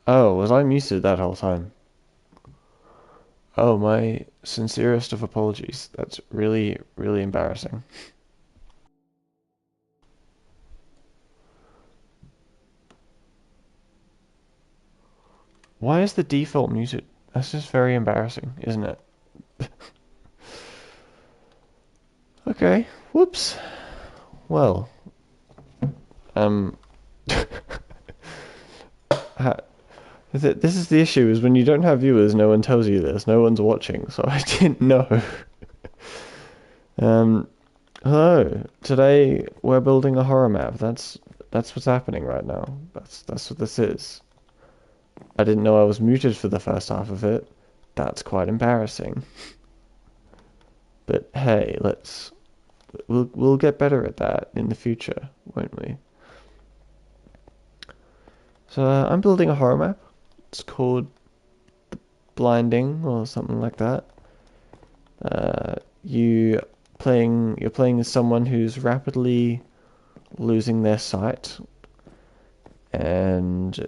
Oh, was I muted that whole time? Oh, my sincerest of apologies. That's really, really embarrassing. Why is the default muted? That's just very embarrassing, isn't it? Okay, whoops. Well, um, this is the issue: is when you don't have viewers, no one tells you this, no one's watching, so I didn't know. Um, hello. Today we're building a horror map. That's what's happening right now. That's what this is. I didn't know I was muted for the first half of it. That's quite embarrassing. But hey, we'll get better at that in the future, won't we? So I'm building a horror map. It's called Blinding or something like that. Uh, you you're playing as someone who's rapidly losing their sight, and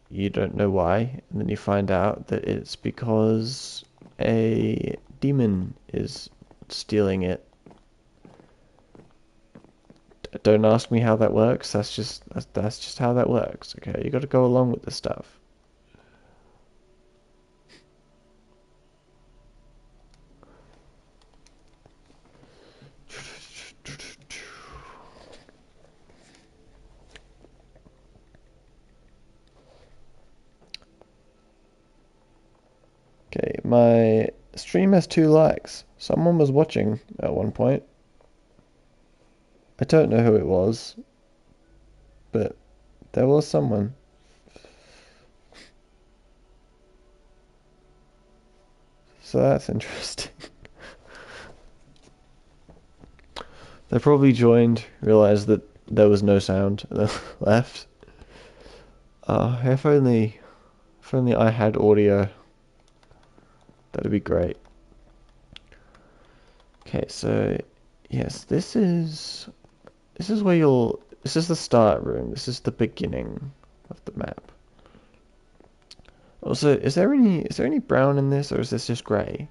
you don't know why, and then you find out that it's because a demon is stealing it. Don't ask me how that works. That's just how that works. Okay, you got to go along with the stuff. Okay, my stream has 2 likes. Someone was watching at one point. I don't know who it was, but there was someone. So that's interesting. They probably joined, realized that there was no sound, and then left. If only I had audio. That'd be great. Okay, so yes, this is the start room. This is the beginning of the map. Also, is there any brown in this, or is this just grey?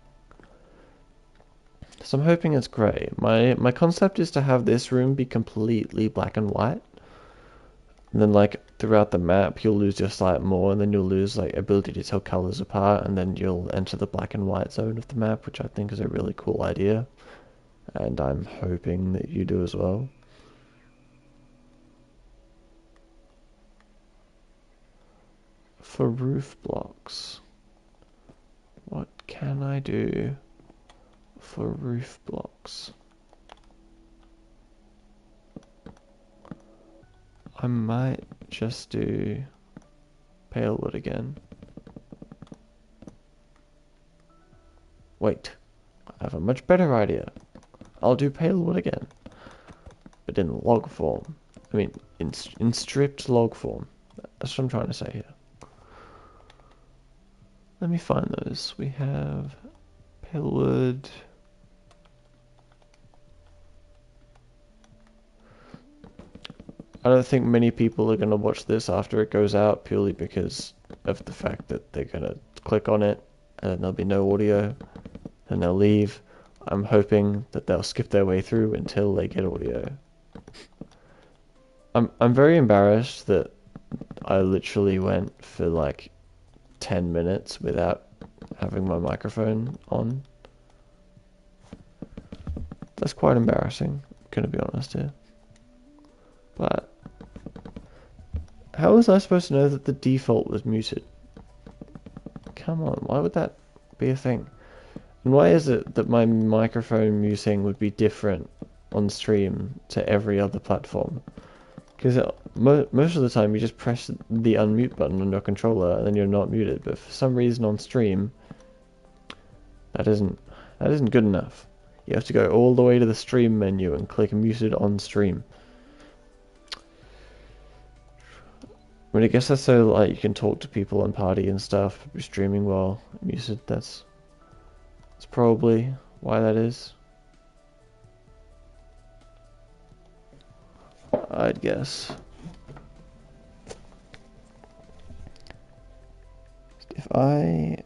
So I'm hoping it's grey. My concept is to have this room be completely black and white. And then like throughout the map you'll lose your sight more, and then you'll lose like ability to tell colours apart, and then you'll enter the black and white zone of the map, which I think is a really cool idea. And I'm hoping that you do as well. For roof blocks, what can I do for roof blocks? I might just do pale wood again. Wait, I have a much better idea. I'll do pale wood again, but in log form. I mean, in stripped log form. That's what I'm trying to say here. Let me find those. We have pale wood. I don't think many people are going to watch this after it goes out, purely because of the fact that they're going to click on it and then there'll be no audio and they'll leave. I'm hoping that they'll skip their way through until they get audio. I'm very embarrassed that I literally went for like 10 minutes without having my microphone on. That's quite embarrassing, I'm gonna be honest here. But how was I supposed to know that the default was muted? Come on, why would that be a thing? And why is it that my microphone muting would be different on stream to every other platform? Because most of the time you just press the unmute button on your controller and then you're not muted, but for some reason on stream that isn't good enough. You have to go all the way to the stream menu and click muted on stream. I mean, I guess that's so like you can talk to people and party and stuff, be streaming while muted. That's probably why that is, I'd guess. If I'd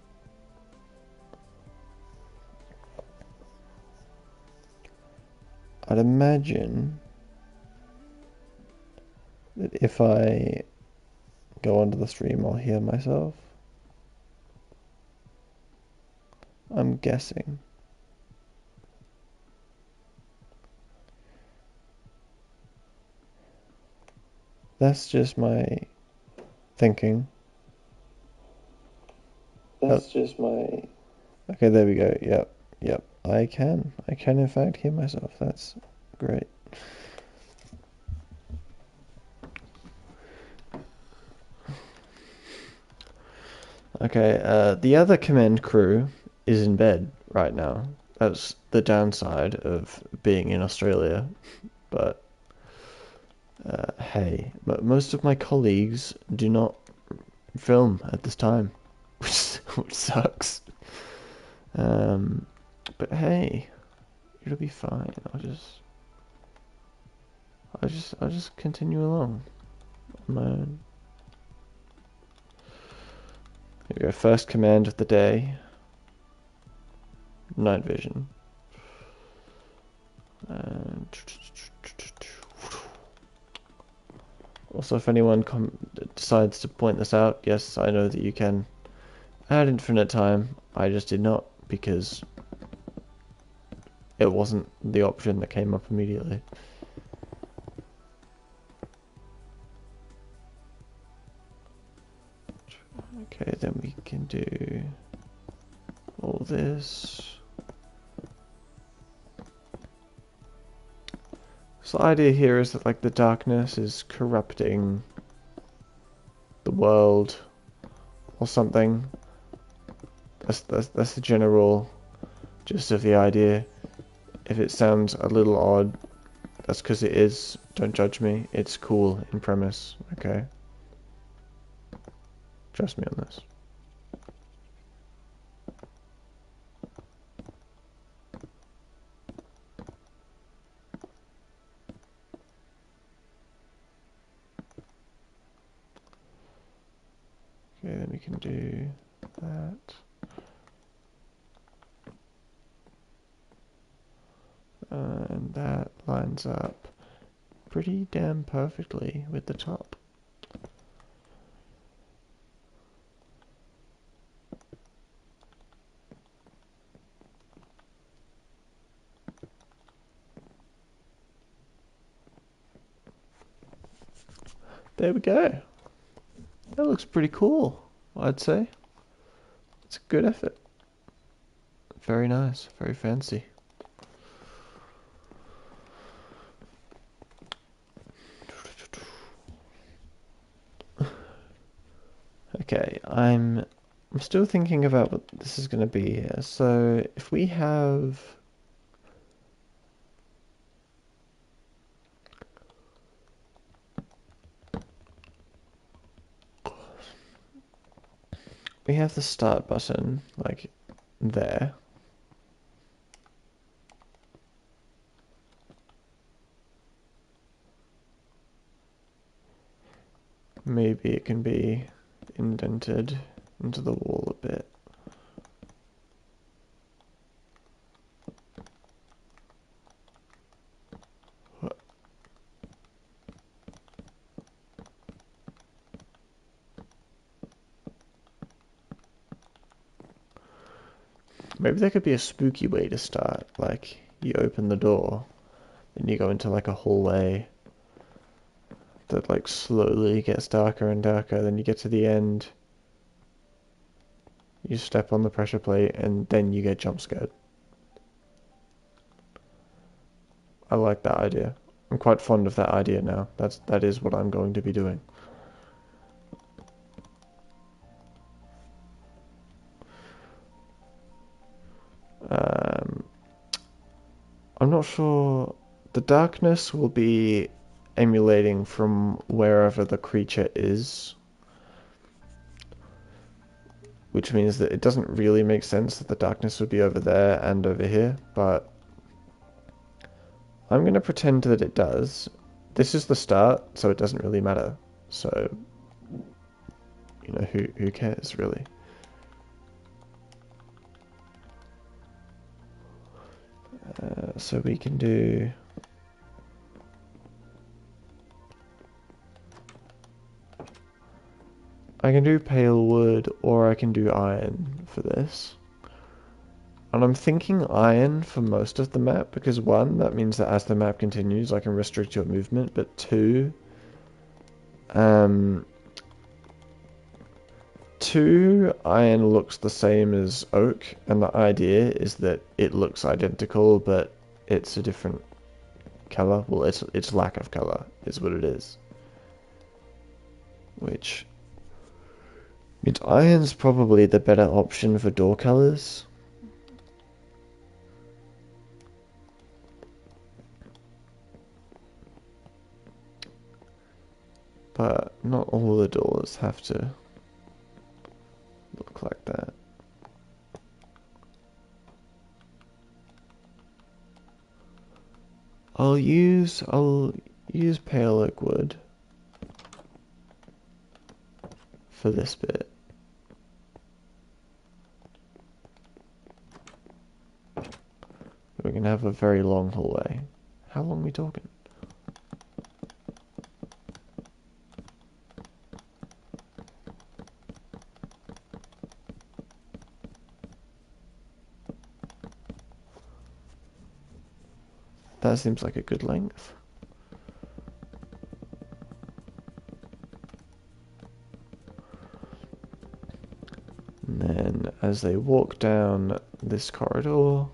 imagine that if I go onto the stream, I'll hear myself. I'm guessing. That's just my thinking. That's just my... Okay, there we go. Yep. I can in fact hear myself. That's great. Okay, the other command crew is in bed right now. That's the downside of being in Australia. But hey, most of my colleagues do not film at this time, which sucks. But hey, it'll be fine. I'll just continue along on my own. Here we go. First command of the day. Night vision. Also, if anyone decides to point this out, yes, I know that you can add infinite time. I just did not because it wasn't the option that came up immediately. Okay, then we can do all this. So the idea here is that like the darkness is corrupting the world or something. That's the general gist of the idea. If it sounds a little odd, that's because it is. Don't judge me. It's cool in premise, okay? Trust me on this. Okay, then we can do that. And that lines up pretty damn perfectly with the top. There we go. That looks pretty cool, I'd say. It's a good effort. Very nice, very fancy. Okay, I'm still thinking about what this is going to be here. So if we have the start button like there. Maybe it can be indented into the wall a bit. Maybe there could be a spooky way to start, like you open the door, then you go into like a hallway that like slowly gets darker and darker, then you get to the end, you step on the pressure plate, and then you get jump scared. I like that idea. I'm quite fond of that idea now. That is what I'm going to be doing. I'm not sure. The darkness will be emulating from wherever the creature is, which means that it doesn't really make sense that the darkness would be over there and over here, but I'm going to pretend that it does. This is the start, so it doesn't really matter. So, you know, who cares, really? So we can do... I can do pale wood, or I can do iron for this. And I'm thinking iron for most of the map, because one, that means that as the map continues, I can restrict your movement, but two, iron looks the same as oak, and the idea is that it looks identical, but it's a different color. Well, it's lack of color is what it is. Which means iron's probably the better option for door colors. But not all the doors have to look like that. I'll use pale oak wood for this bit. We're gonna have a very long hallway. How long are we talking? That seems like a good length. And then as they walk down this corridor,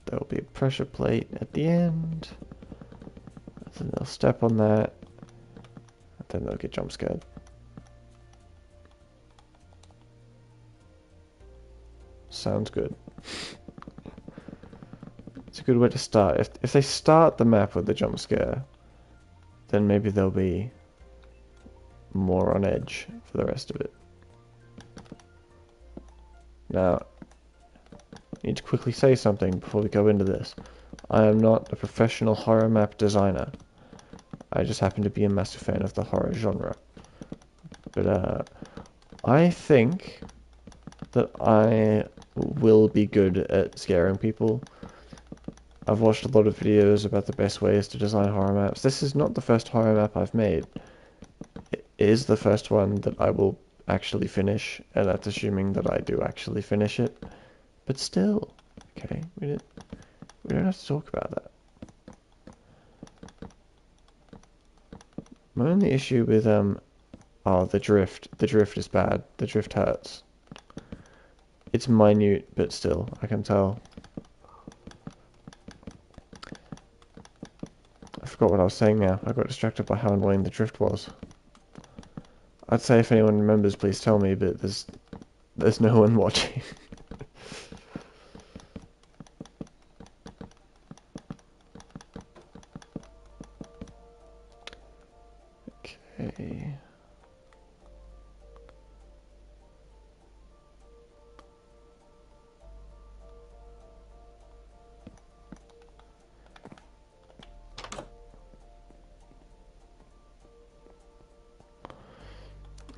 there'll be a pressure plate at the end. Then they'll step on that, and then they'll get jump scared. Sounds good. It's a good way to start. If they start the map with a jump scare, then maybe they'll be more on edge for the rest of it. Now, I need to quickly say something before we go into this. I am not a professional horror map designer. I just happen to be a massive fan of the horror genre. But I think that I will be good at scaring people. I've watched a lot of videos about the best ways to design horror maps. This is not the first horror map I've made. It is the first one that I will actually finish, and that's assuming that I do actually finish it. But still, okay, we don't have to talk about that. My only issue with the drift. The drift is bad. The drift hurts. It's minute, but still, I can tell. I forgot what I was saying now. I got distracted by how annoying the drift was. I'd say if anyone remembers, please tell me, but there's no one watching. Okay.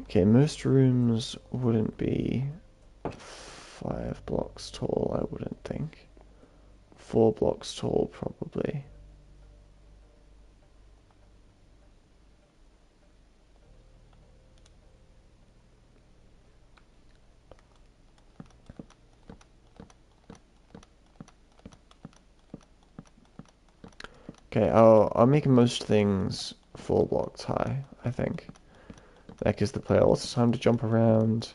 Okay, most rooms wouldn't be 5 blocks tall, I wouldn't think. 4 blocks tall, probably. Okay, I'll make most things 4 blocks high, I think. That gives the player lots of time to jump around,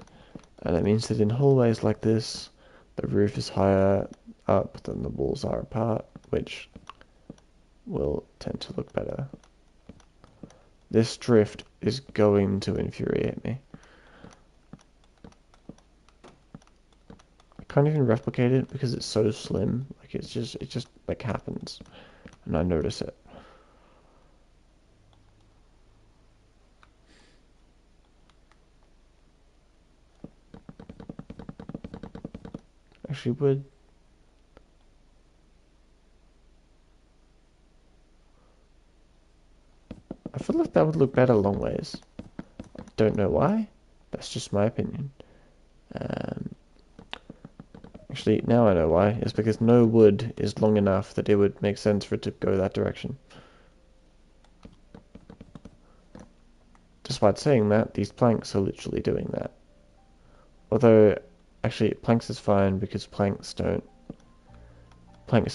and it means that in hallways like this, the roof is higher up than the walls are apart, which will tend to look better. This drift is going to infuriate me. I can't even replicate it because it's so slim. Like it just like happens, and I notice it. Actually, would I feel like that would look better long ways. Don't know why. That's just my opinion. Actually, now I know why. It's because no wood is long enough that it would make sense for it to go that direction. Despite saying that, these planks are literally doing that. Although, actually, planks is fine because planks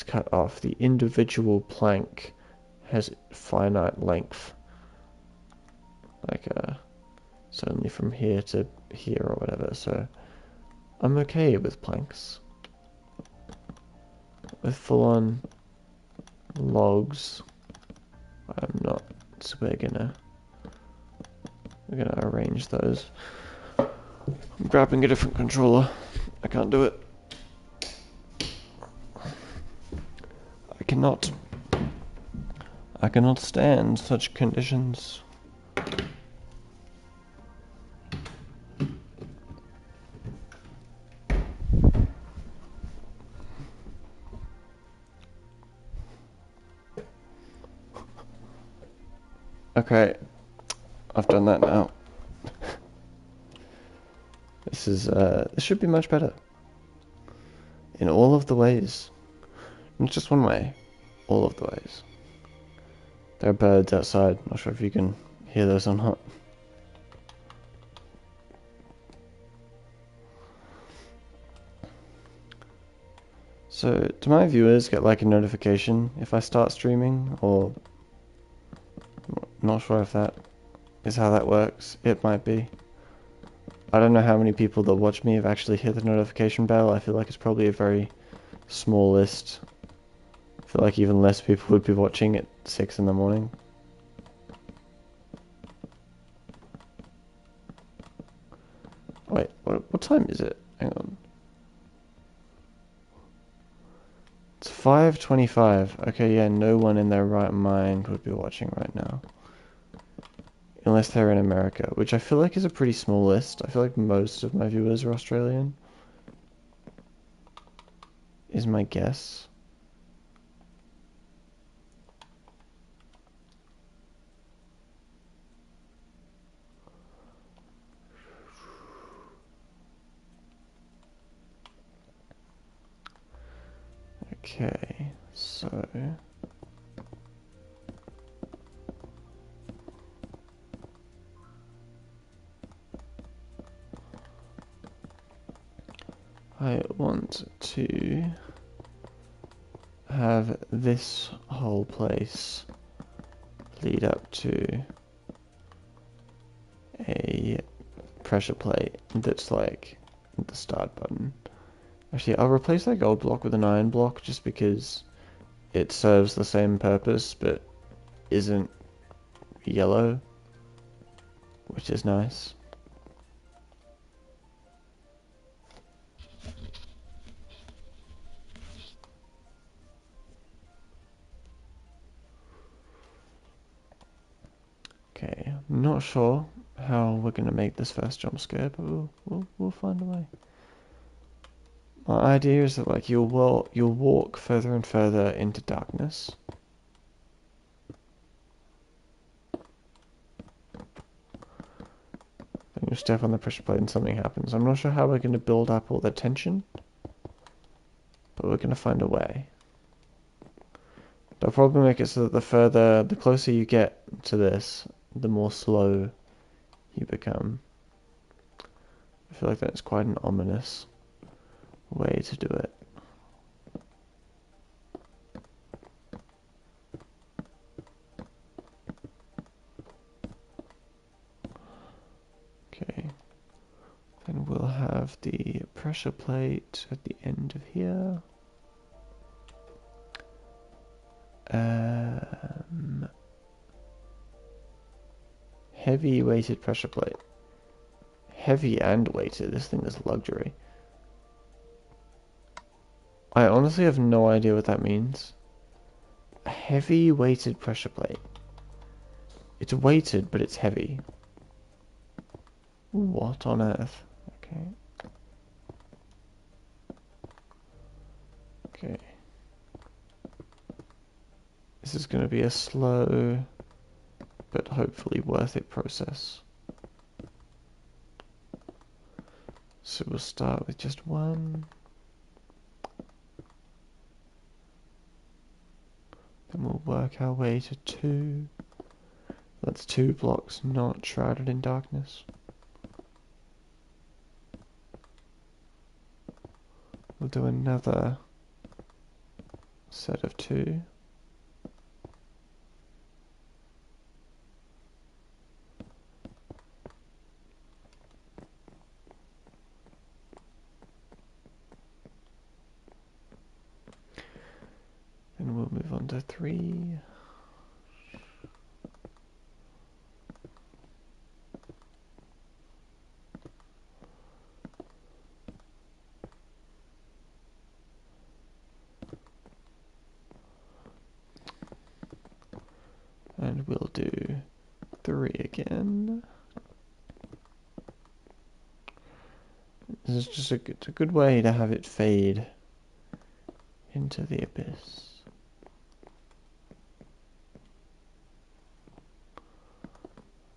cut off. The individual plank has finite length. Like, it's only from here to here or whatever, so I'm okay with planks. With full-on logs, I'm not. So we're gonna arrange those. I'm grabbing a different controller. I can't do it. I cannot. I cannot stand such conditions. Okay, I've done that now. This should be much better. In all of the ways. Not just one way, all of the ways. There are birds outside, not sure if you can hear those or not. So, do my viewers get like a notification if I start streaming, or not sure if that is how that works? It might be. I don't know how many people that watch me have actually hit the notification bell. I feel like it's probably a very small list. I feel like even less people would be watching at 6 in the morning. Wait, what time is it? Hang on. It's 5:25. Okay, yeah, no one in their right mind would be watching right now. Unless they're in America, which I feel like is a pretty small list. I feel like most of my viewers are Australian, is my guess. Okay, so... I want to have this whole place lead up to a pressure plate that's like the start button. Actually, I'll replace that gold block with an iron block just because it serves the same purpose but isn't yellow, which is nice. Okay, I'm not sure how we're gonna make this first jump scare, but we'll find a way. My idea is that like you'll walk further and further into darkness. Then you step on the pressure plate and something happens. I'm not sure how we're gonna build up all the tension, but we're gonna find a way. They'll probably make it so that the closer you get to this, the more slow you become. I feel like that's quite an ominous way to do it. Okay. Then we'll have the pressure plate at the end of here. Heavy weighted pressure plate. Heavy and weighted. This thing is luxury. I honestly have no idea what that means. A heavy weighted pressure plate. It's weighted, but it's heavy. What on earth? Okay. Okay. This is going to be a slow, but hopefully worth it process. So we'll start with just one. Then we'll work our way to two. That's 2 blocks not shrouded in darkness. We'll do another set of 2. Then we'll move on to 3. we'll do 3 again. This is just it's a good way to have it fade into the abyss.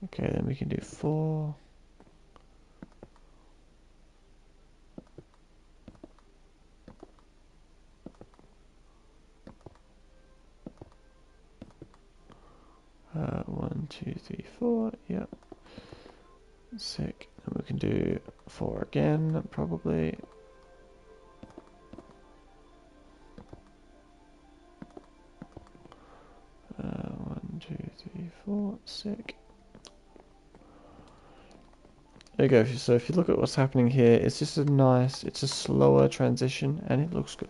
Okay, then we can do 4. One, 2, 3, 4. Yep. Sick. And we can do 4 again, probably. One, 2, 3, 4. Sick. There you go. So if you look at what's happening here, it's just it's a slower transition, and it looks good.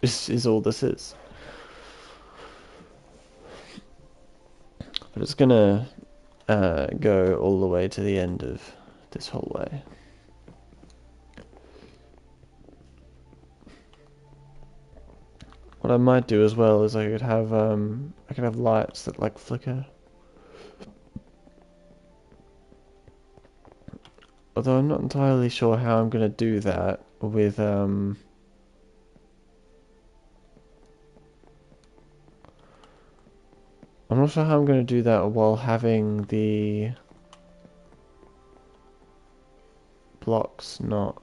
This is all this is. But it's gonna go all the way to the end of this whole way. What I might do as well is I could have lights that like flicker. Although I'm not entirely sure how I'm gonna do that with I'm not sure how I'm gonna do that while having the blocks not.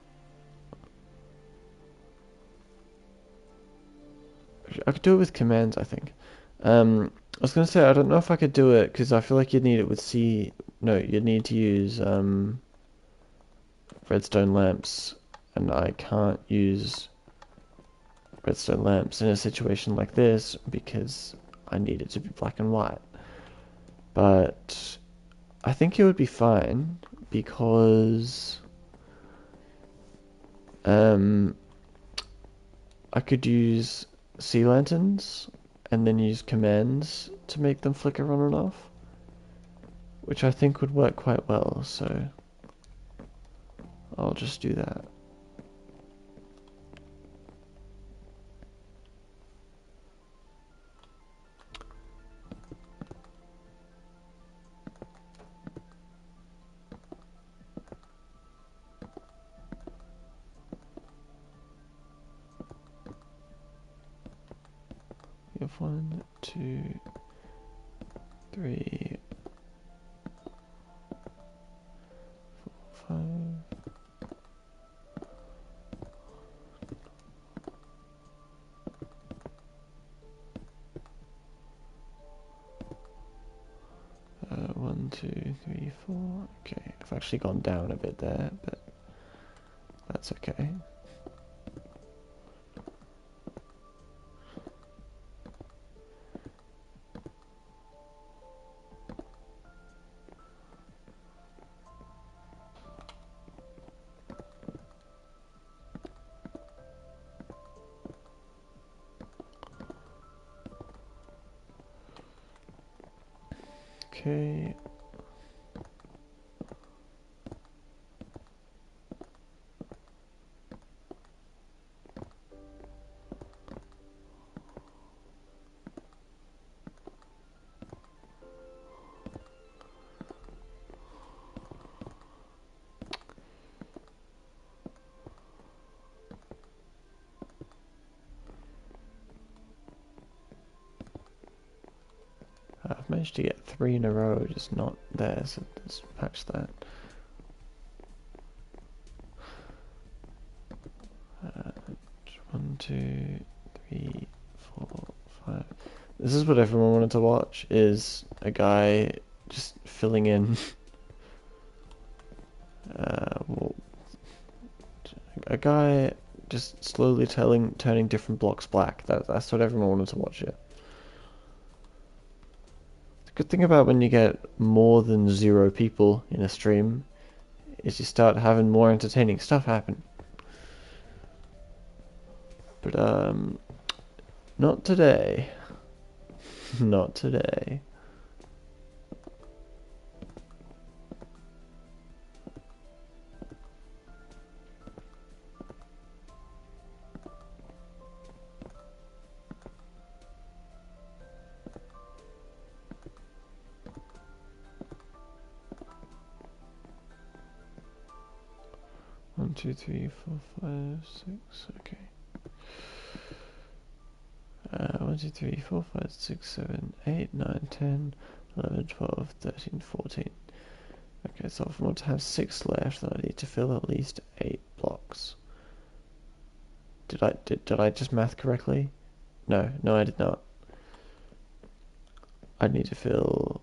I could do it with commands, I think. I was gonna say I don't know if I could do it because I feel like you'd need it with C. No, you'd need to use redstone lamps, and I can't use redstone lamps in a situation like this because I need it to be black and white. But I think it would be fine because I could use sea lanterns and then use commands to make them flicker on and off, which I think would work quite well, so I'll just do that. We have 1, 2, 3, 4, 5. One, 2, 3, 4. Okay, I've actually gone down a bit there, but that's okay. Okay. I've managed to get 3 in a row, just not there, so let's patch that. 1, 2, 3, 4, 5. This is what everyone wanted to watch, is a guy just filling in well, a guy just slowly turning different blocks black. That's what everyone wanted to watch here. The good thing about when you get more than 0 people in a stream is you start having more entertaining stuff happen. But not today. Not today. 2, 3, 4, 5, 6. Okay. 1, 2, 3, 4, 5, 6, 7, 8, 9, 10, 11, 12, 13, 14. Okay, so if I want to have 6 left, then I need to fill at least 8 blocks. Did I just math correctly? No, I did not. I need to fill.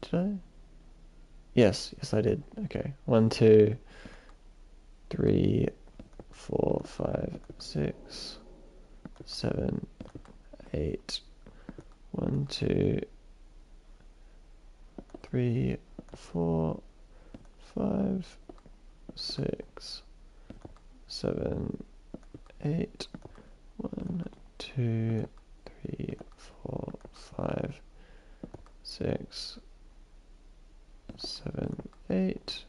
Did I? Yes, I did. Okay, 1, 2, 3, 4, 5, 6, 7, 8. 1, 2, 3, 4, 5, 6, 7, 8. 1, 2, 3, 4, 5, 6, 7, 8.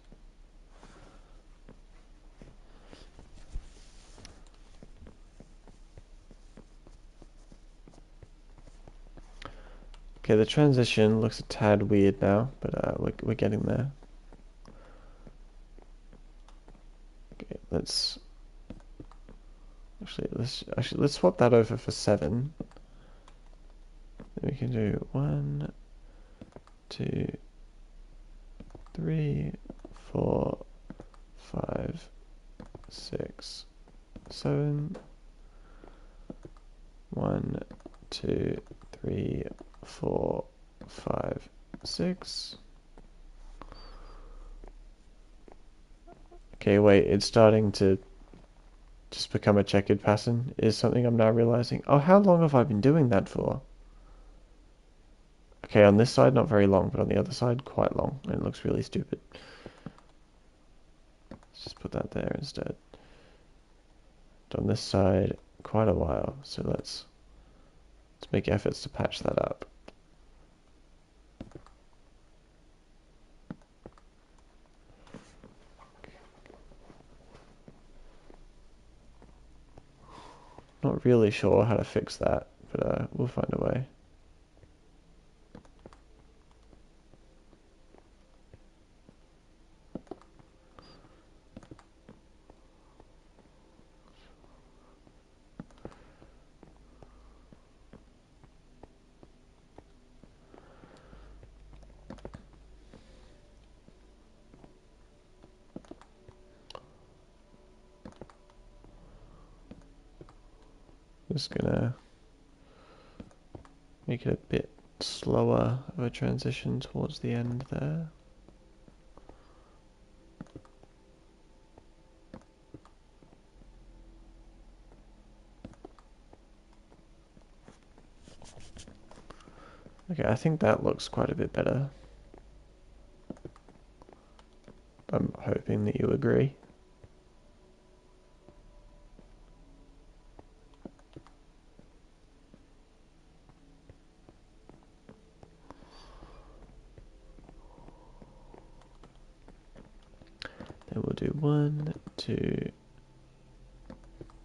Okay, the transition looks a tad weird now, but we're getting there. Okay, let's swap that over for 7. Then we can do 1, 2, 3, 4, 5, 6, 7. 1, 2, 3, 4, 5, 6. Okay, wait, it's starting to just become a checkered pattern is something I'm now realizing. Oh, how long have I been doing that for? Okay, on this side, not very long, but on the other side, quite long. And it looks really stupid. Let's just put that there instead. And on this side, quite a while. So let's make efforts to patch that up. Not really sure how to fix that, but we'll find a way. Just gonna make it a bit slower of a transition towards the end there. Okay, I think that looks quite a bit better. I'm hoping that you agree. Then we'll do 1, 2,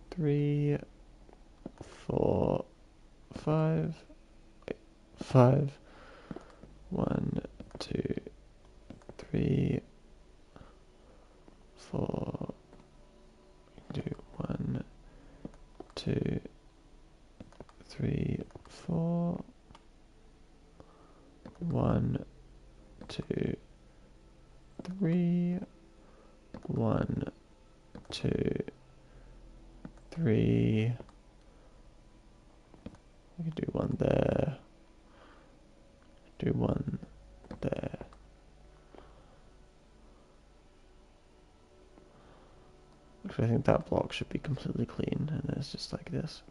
3, 4, 5, 5. 1, 2, 3, 4. Do 1, 2, 3, 4. 1, 2, 3. 1, 2, 3. We can do 1 there. Do 1 there. Actually, I think that block should be completely clean, and it's just like this.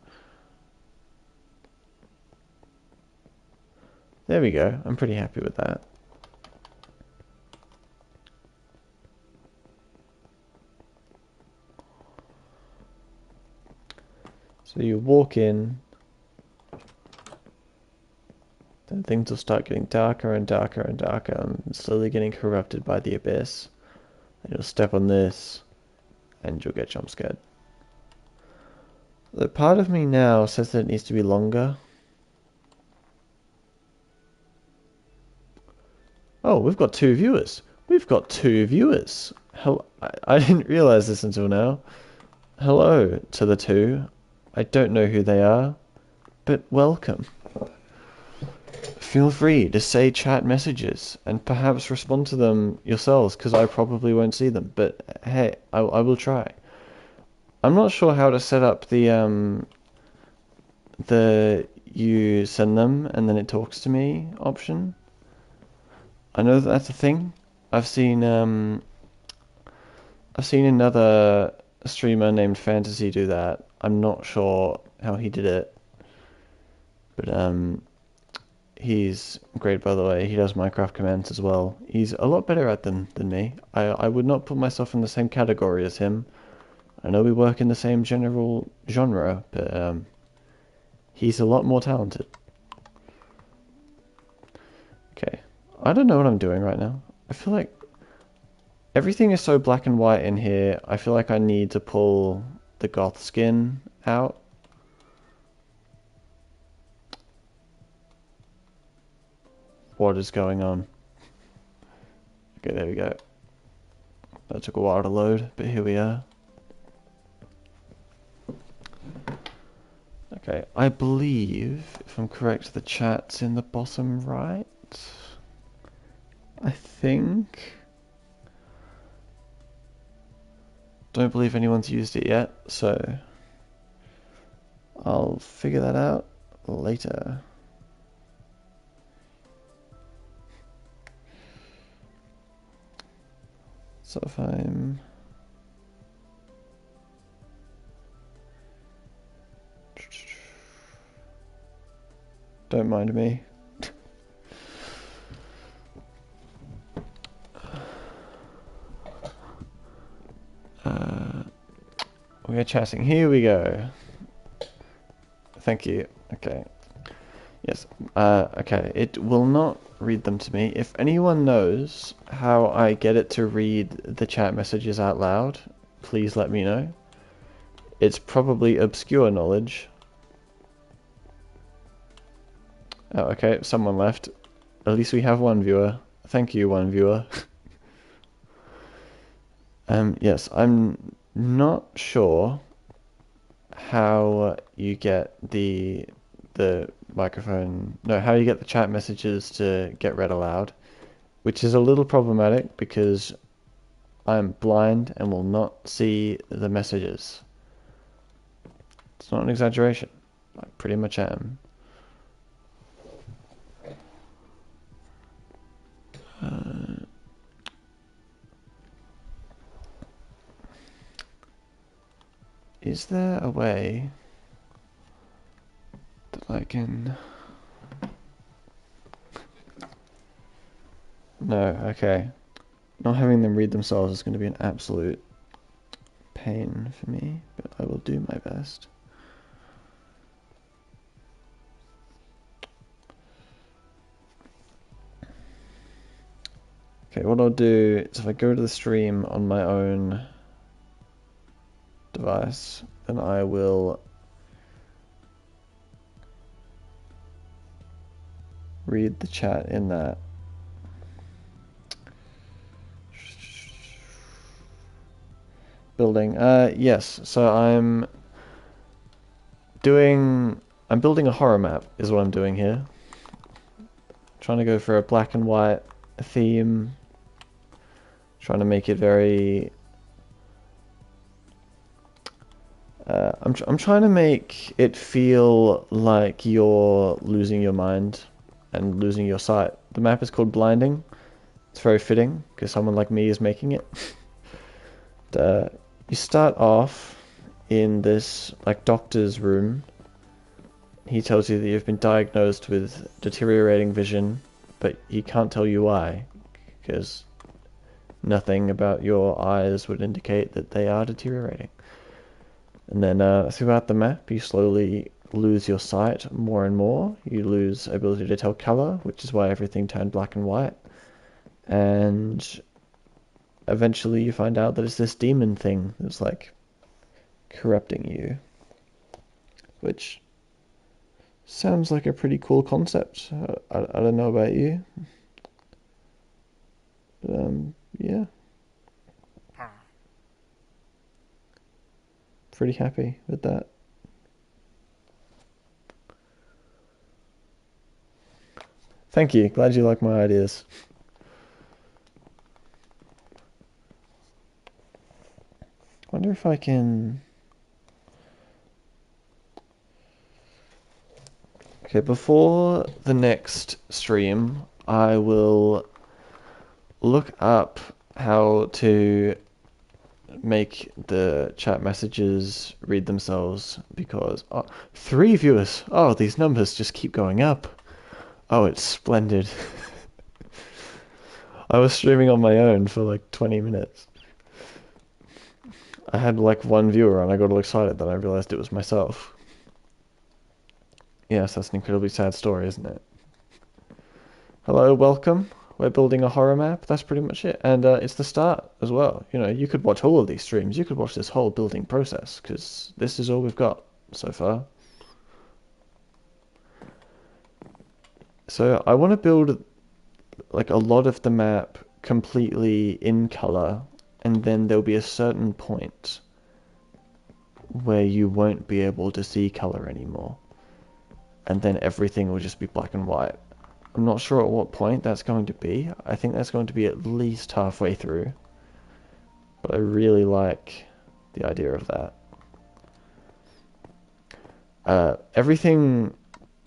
There we go. I'm pretty happy with that. So you walk in, then things will start getting darker and darker and darker, and slowly getting corrupted by the abyss. And you'll step on this, and you'll get jump scared. The part of me now says that it needs to be longer. Oh, we've got 2 viewers. We've got 2 viewers. I didn't realize this until now. Hello to the two. I don't know who they are, but welcome. Feel free to say chat messages and perhaps respond to them yourselves because I probably won't see them. But hey, I will try. I'm not sure how to set up the you send them and then it talks to me option. I know that that's a thing. I've seen another streamer named Fantasy do that. I'm not sure how he did it, but he's great, by the way. He does Minecraft commands as well. He's a lot better at them than me. I would not put myself in the same category as him. I know we work in the same general genre, but he's a lot more talented. Okay. I don't know what I'm doing right now. I feel like everything is so black and white in here. I feel like I need to pull the goth skin out. What is going on? Okay, there we go. That took a while to load, but here we are. Okay, I believe, if I'm correct, the chat's in the bottom right. I think. Don't believe anyone's used it yet, so I'll figure that out later. So if I'm... Don't mind me. We're chatting. Here we go. Thank you. Okay. Yes. Okay. It will not read them to me. If anyone knows how I get it to read the chat messages out loud, please let me know. It's probably obscure knowledge. Oh, okay. Someone left. At least we have one viewer. Thank you, one viewer. Yes, I'm not sure how you get the microphone, no, how you get the chat messages to get read aloud, which is a little problematic because I'm blind and will not see the messages. It's not an exaggeration. I pretty much am. Is there a way that I can... No, okay. Not having them read themselves is going to be an absolute pain for me, but I will do my best. Okay, what I'll do is if I go to the stream on my own device, then I will read the chat in that. Building. Yes, so I'm building a horror map is what I'm doing here. Trying to go for a black and white theme. Trying to make it very... I'm trying to make it feel like you're losing your mind and losing your sight. The map is called Blinding. It's very fitting because someone like me is making it. You start off in this like doctor's room. He tells you that you've been diagnosed with deteriorating vision, but he can't tell you why, because nothing about your eyes would indicate that they are deteriorating. And then throughout the map, you slowly lose your sight more and more. You lose ability to tell color, which is why everything turned black and white. And eventually you find out that it's this demon thing that's like corrupting you, which sounds like a pretty cool concept. I don't know about you, but yeah. pretty happy with that. Thank you. Glad you like my ideas. Wonder if I can... Okay, before the next stream, I will look up how to make the chat messages read themselves because 3 viewers. Oh, these numbers just keep going up. Oh, it's splendid. I was streaming on my own for like 20 minutes. I had like 1 viewer and I got all excited that I realized it was myself. Yes, that's an incredibly sad story, isn't it? Hello, welcome. We're building a horror map. That's pretty much it. And it's the start as well. You know, you could watch all of these streams. You could watch this whole building process because this is all we've got so far. So I want to build like a lot of the map completely in color, and then there'll be a certain point where you won't be able to see color anymore. And then everything will just be black and white. I'm not sure at what point that's going to be. I think that's going to be at least halfway through. But I really like the idea of that. Everything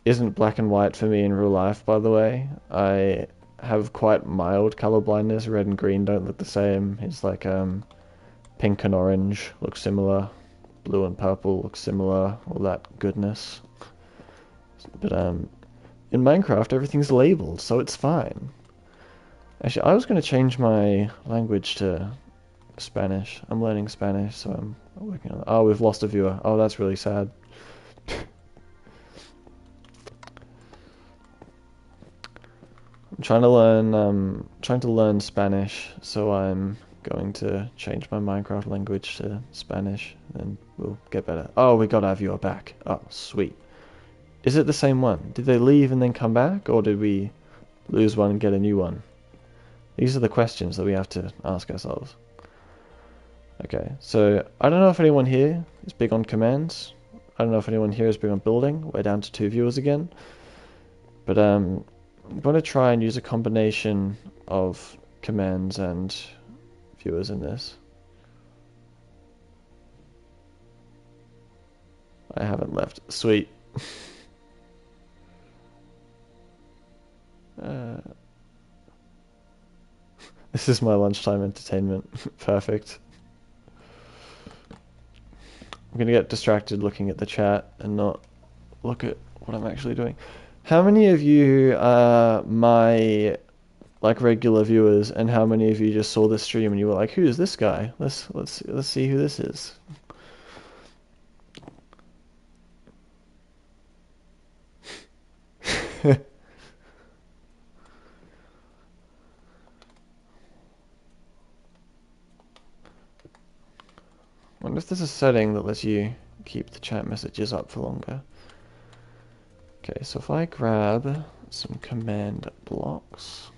isn't black and white for me in real life, by the way. I have quite mild color blindness. Red and green don't look the same. It's like pink and orange look similar. Blue and purple look similar. All that goodness. But in Minecraft, everything's labeled, so it's fine. Actually, I was going to change my language to Spanish. I'm learning Spanish, so I'm working on it. Oh, we've lost a viewer. Oh, that's really sad. I'm trying to learn Spanish, so I'm going to change my Minecraft language to Spanish, and we'll get better. Oh, we got our viewer back. Oh, sweet. Is it the same one? Did they leave and then come back, or did we lose one and get a new one? These are the questions that we have to ask ourselves. Okay, so I don't know if anyone here is big on commands. I don't know if anyone here is big on building. We're down to 2 viewers again. But I'm going to try and use a combination of commands and viewers in this. I haven't left. Sweet. This is my lunchtime entertainment. Perfect. I'm gonna get distracted looking at the chat and not look at what I'm actually doing. How many of you are my like regular viewers, and how many of you just saw this stream and you were like, "Who is this guy? Let's see who this is." I wonder if there's a setting that lets you keep the chat messages up for longer. Okay, so if I grab some command blocks,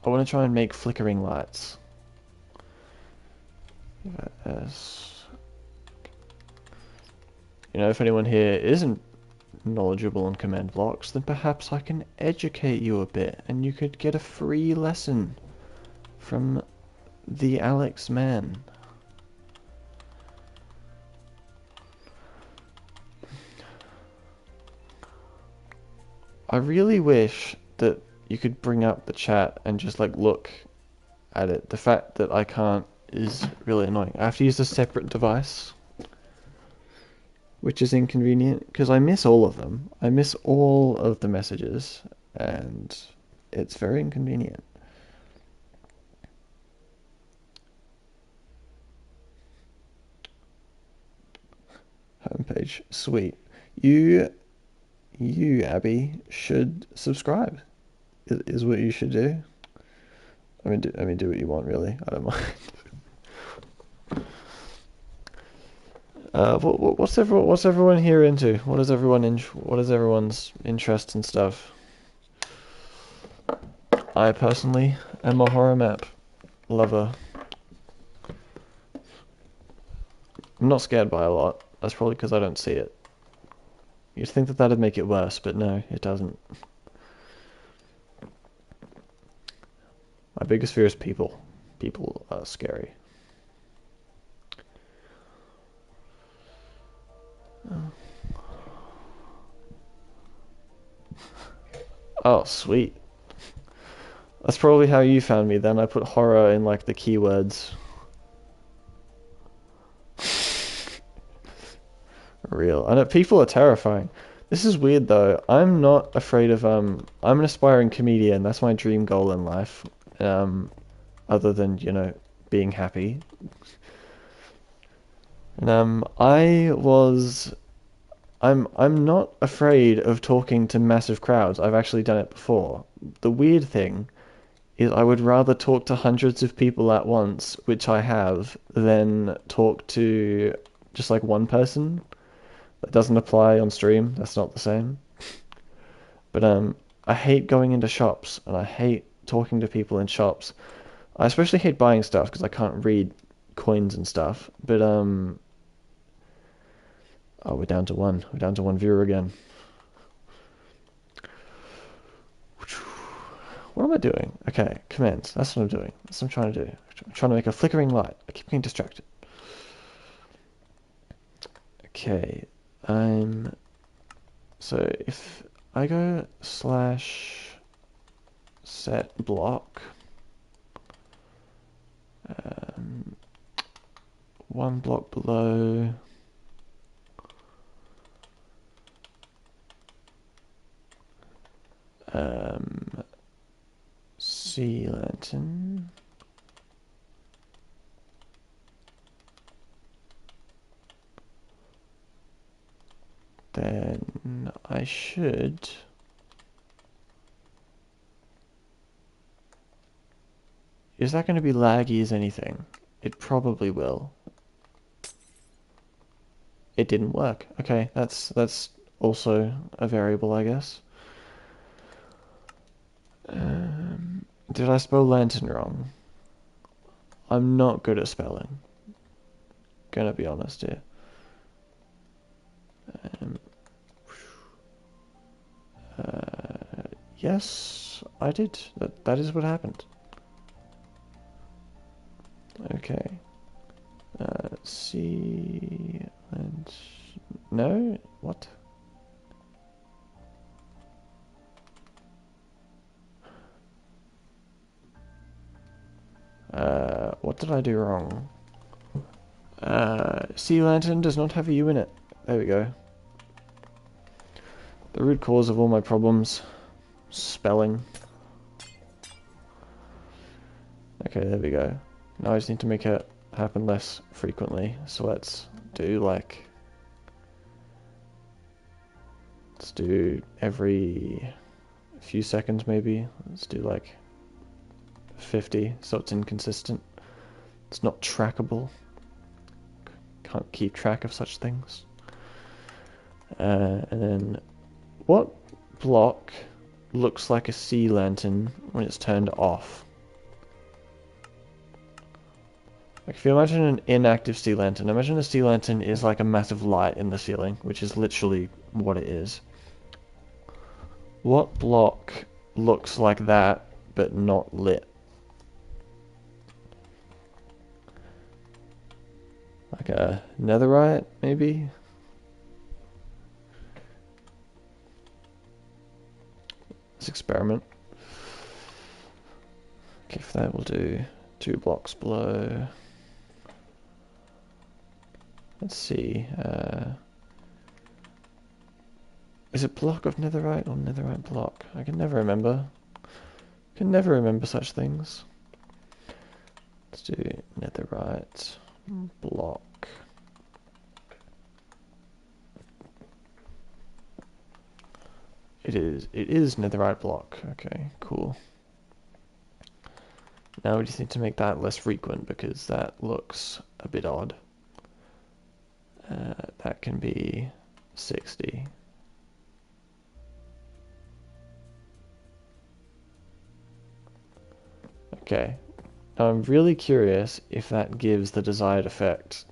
I want to try and make flickering lights. S. You know, if anyone here isn't knowledgeable on command blocks, then perhaps I can educate you a bit, and you could get a free lesson from the Alex Man. I really wish that you could bring up the chat and just like look at it. The fact that I can't is really annoying. I have to use a separate device, which is inconvenient because I miss all of them. I miss all of the messages, and it's very inconvenient. Homepage, sweet. You, Abby, should subscribe. Is what you should do. I mean, do what you want, really. I don't mind. What's everyone here into? What is everyone's interest and stuff? I personally am a horror map lover. I'm not scared by a lot. That's probably because I don't see it. You'd think that that'd make it worse, but no, it doesn't. My biggest fear is people. People are scary. Oh, sweet. That's probably how you found me then. I put horror in like the keywords. Real. I know people are terrifying. This is weird though. I'm not afraid of I'm an aspiring comedian. That's my dream goal in life. Other than, you know, being happy. And I'm not afraid of talking to massive crowds. I've actually done it before. The weird thing is I would rather talk to hundreds of people at once, which I have, than talk to just like one person. That doesn't apply on stream. That's not the same. But I hate going into shops and I hate talking to people in shops. I especially hate buying stuff because I can't read coins and stuff. But oh, we're down to one. We're down to one viewer again. What am I doing? Okay, commands. That's what I'm doing. That's what I'm trying to do. I'm trying to make a flickering light. I keep getting distracted. Okay, so if I go slash set block, one block below, sea lantern, then I should is that going to be laggy as anything? It probably will. It didn't work. Okay, that's also a variable, I guess. Did I spell lantern wrong? I'm not good at spelling. Gonna be honest here. Yes, I did. That is what happened. Okay. C and no, what? What did I do wrong? Sea lantern does not have a U in it. There we go. The root cause of all my problems. Spelling. Okay, there we go. Now I just need to make it happen less frequently. So let's do like... Let's do every few seconds maybe. Let's do like 50 so it's inconsistent. It's not trackable. Can't keep track of such things. And then what block looks like a sea lantern when it's turned off? Like if you imagine an inactive sea lantern, imagine a sea lantern is like a massive light in the ceiling, which is literally what it is. What block looks like that but not lit? Like a netherite, maybe? Let's experiment. Okay, for that we'll do 2 blocks below. Let's see. Is it block of netherite or netherite block? I can never remember. Can never remember such things. Let's do netherite block. It is netherite block. Okay, cool. Now we just need to make that less frequent because that looks a bit odd. That can be 60. Okay. Now I'm really curious if that gives the desired effect.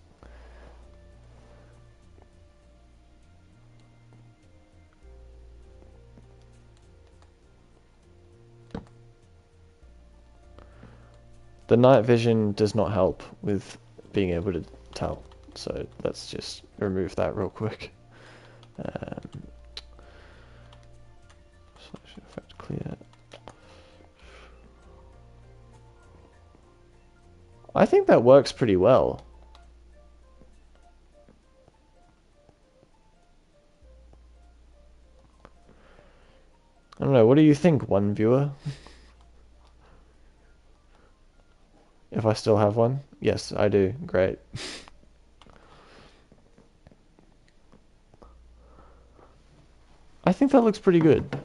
The night vision does not help with being able to tell. So let's just remove that real quick. Selection effect clear. I think that works pretty well. I don't know, what do you think, one viewer? If I still have one? Yes, I do. Great. I think that looks pretty good.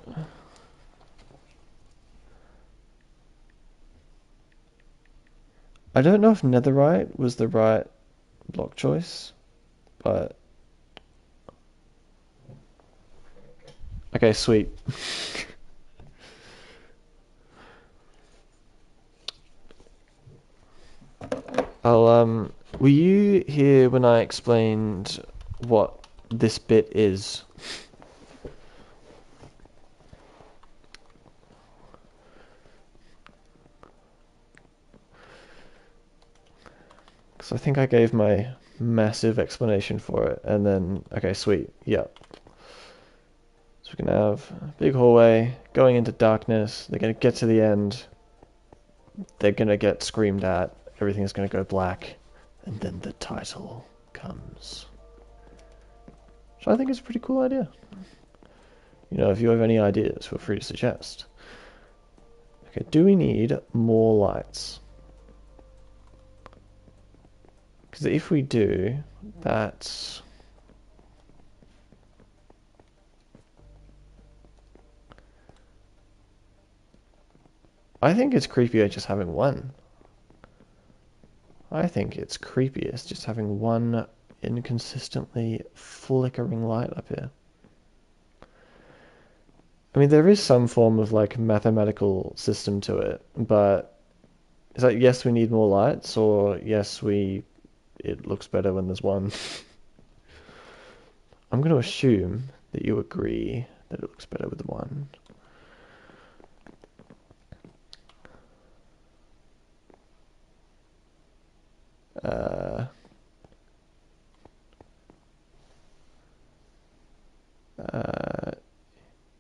I don't know if netherite was the right block choice, but... Okay, sweet. Were you here when I explained what this bit is? Because I think I gave my massive explanation for it, and then, okay, sweet, yeah. So we can have a big hallway going into darkness. They're going to get to the end. They're going to get screamed at. Everything's going to go black. And then the title comes. So I think it's a pretty cool idea. You know, if you have any ideas, feel free to suggest. Okay, do we need more lights? Because if we do, that's... I think it's creepier just having one. I think it's creepiest just having one inconsistently flickering light up here. I mean, there is some form of like mathematical system to it, but is that yes, we need more lights, or yes, it looks better when there's one? I'm going to assume that you agree that it looks better with one.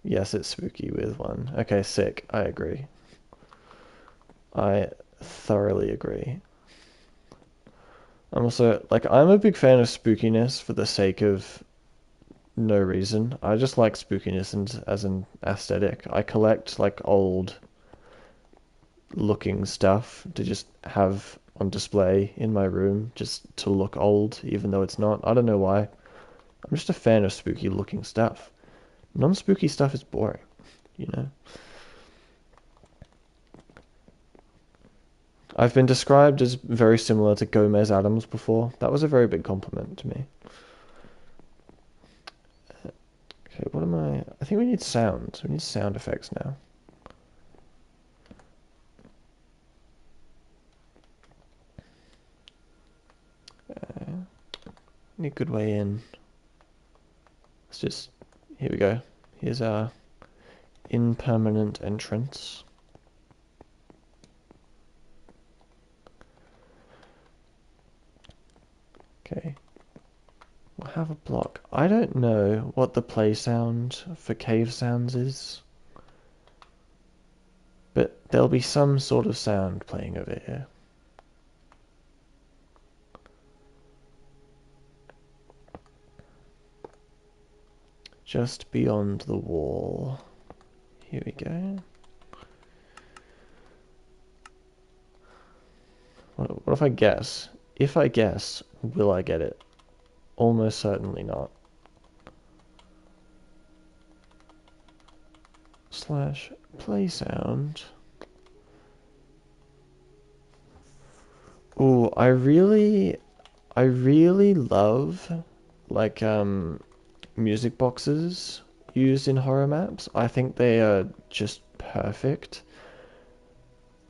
Yes, it's spooky with one. Okay, sick. I agree. I thoroughly agree. I'm also, like, I'm a big fan of spookiness for the sake of no reason. I just like spookiness as an aesthetic. I collect, like, old looking stuff to just have on display in my room, just to look old, even though it's not. I don't know why. I'm just a fan of spooky looking stuff. Non-spooky stuff is boring, you know? I've been described as very similar to Gomez Adams before. That was a very big compliment to me. Okay, what am I... I think we need sounds. We need sound effects now. Need a good way in. Let's just... Here we go. Here's our impermanent entrance. Okay. We'll have a block. I don't know what the play sound for cave sounds is, but there'll be some sort of sound playing over here. Just beyond the wall. Here we go. What if I guess? If I guess, will I get it? Almost certainly not. Slash play sound. Ooh, I really love like music boxes used in horror maps. I think they are just perfect.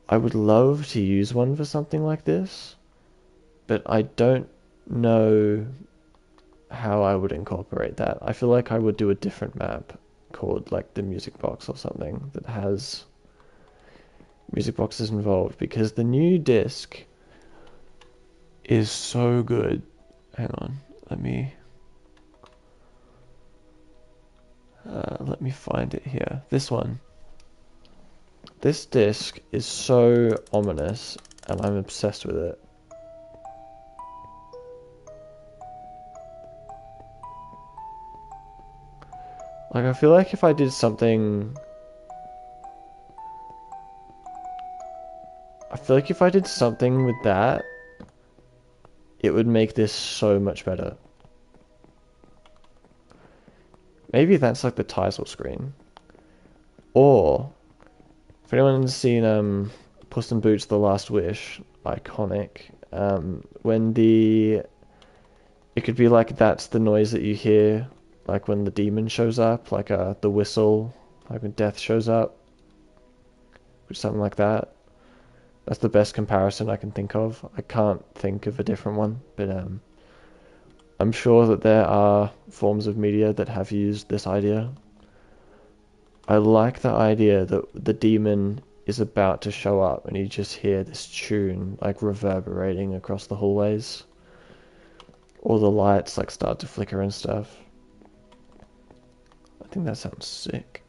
I would love to use one for something like this, but I don't know how I would incorporate that. I feel like I would do a different map called like the music box or something that has music boxes involved because the new disc is so good. Hang on, let me find it here. This one. This disc is so ominous, and I'm obsessed with it. Like, I feel like if I did something... I feel like if I did something with that, it would make this so much better. Maybe that's like the title screen. Or, if anyone's seen Puss in Boots: The Last Wish, iconic, when it could be like that's the noise that you hear, like when the demon shows up, like the whistle, like when death shows up, or something like that. That's the best comparison I can think of. I can't think of a different one, but I'm sure that there are forms of media that have used this idea. I like the idea that the demon is about to show up and you just hear this tune like reverberating across the hallways. All the lights like start to flicker and stuff. I think that sounds sick.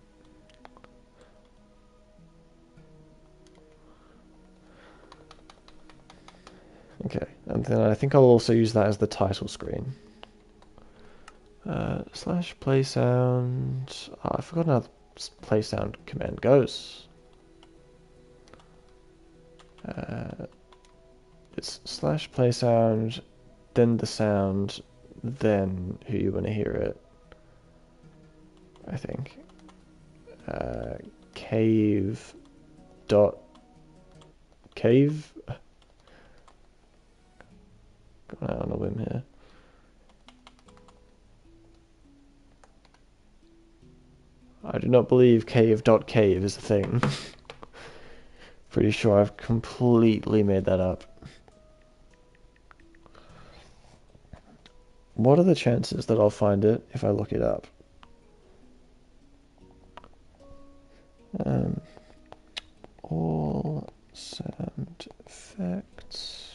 Okay, and then I think I'll also use that as the title screen. Slash play sound. Oh, I forgot how the play sound command goes. It's slash play sound, then the sound, then who you want to hear it. I think. Cave. Dot. Cave. Going out on a whim here. I do not believe cave.cave is a thing. Pretty sure I've completely made that up. What are the chances that I'll find it if I look it up? All sound effects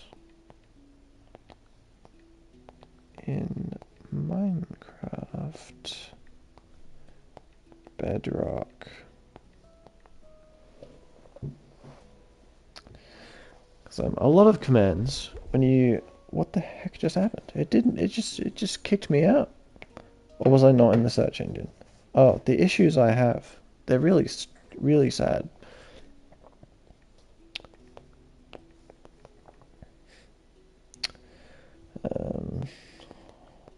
in Minecraft Bedrock. A lot of commands when you... What the heck just happened? It just kicked me out. Or was I not in the search engine? Oh, the issues I have. They're really, really sad.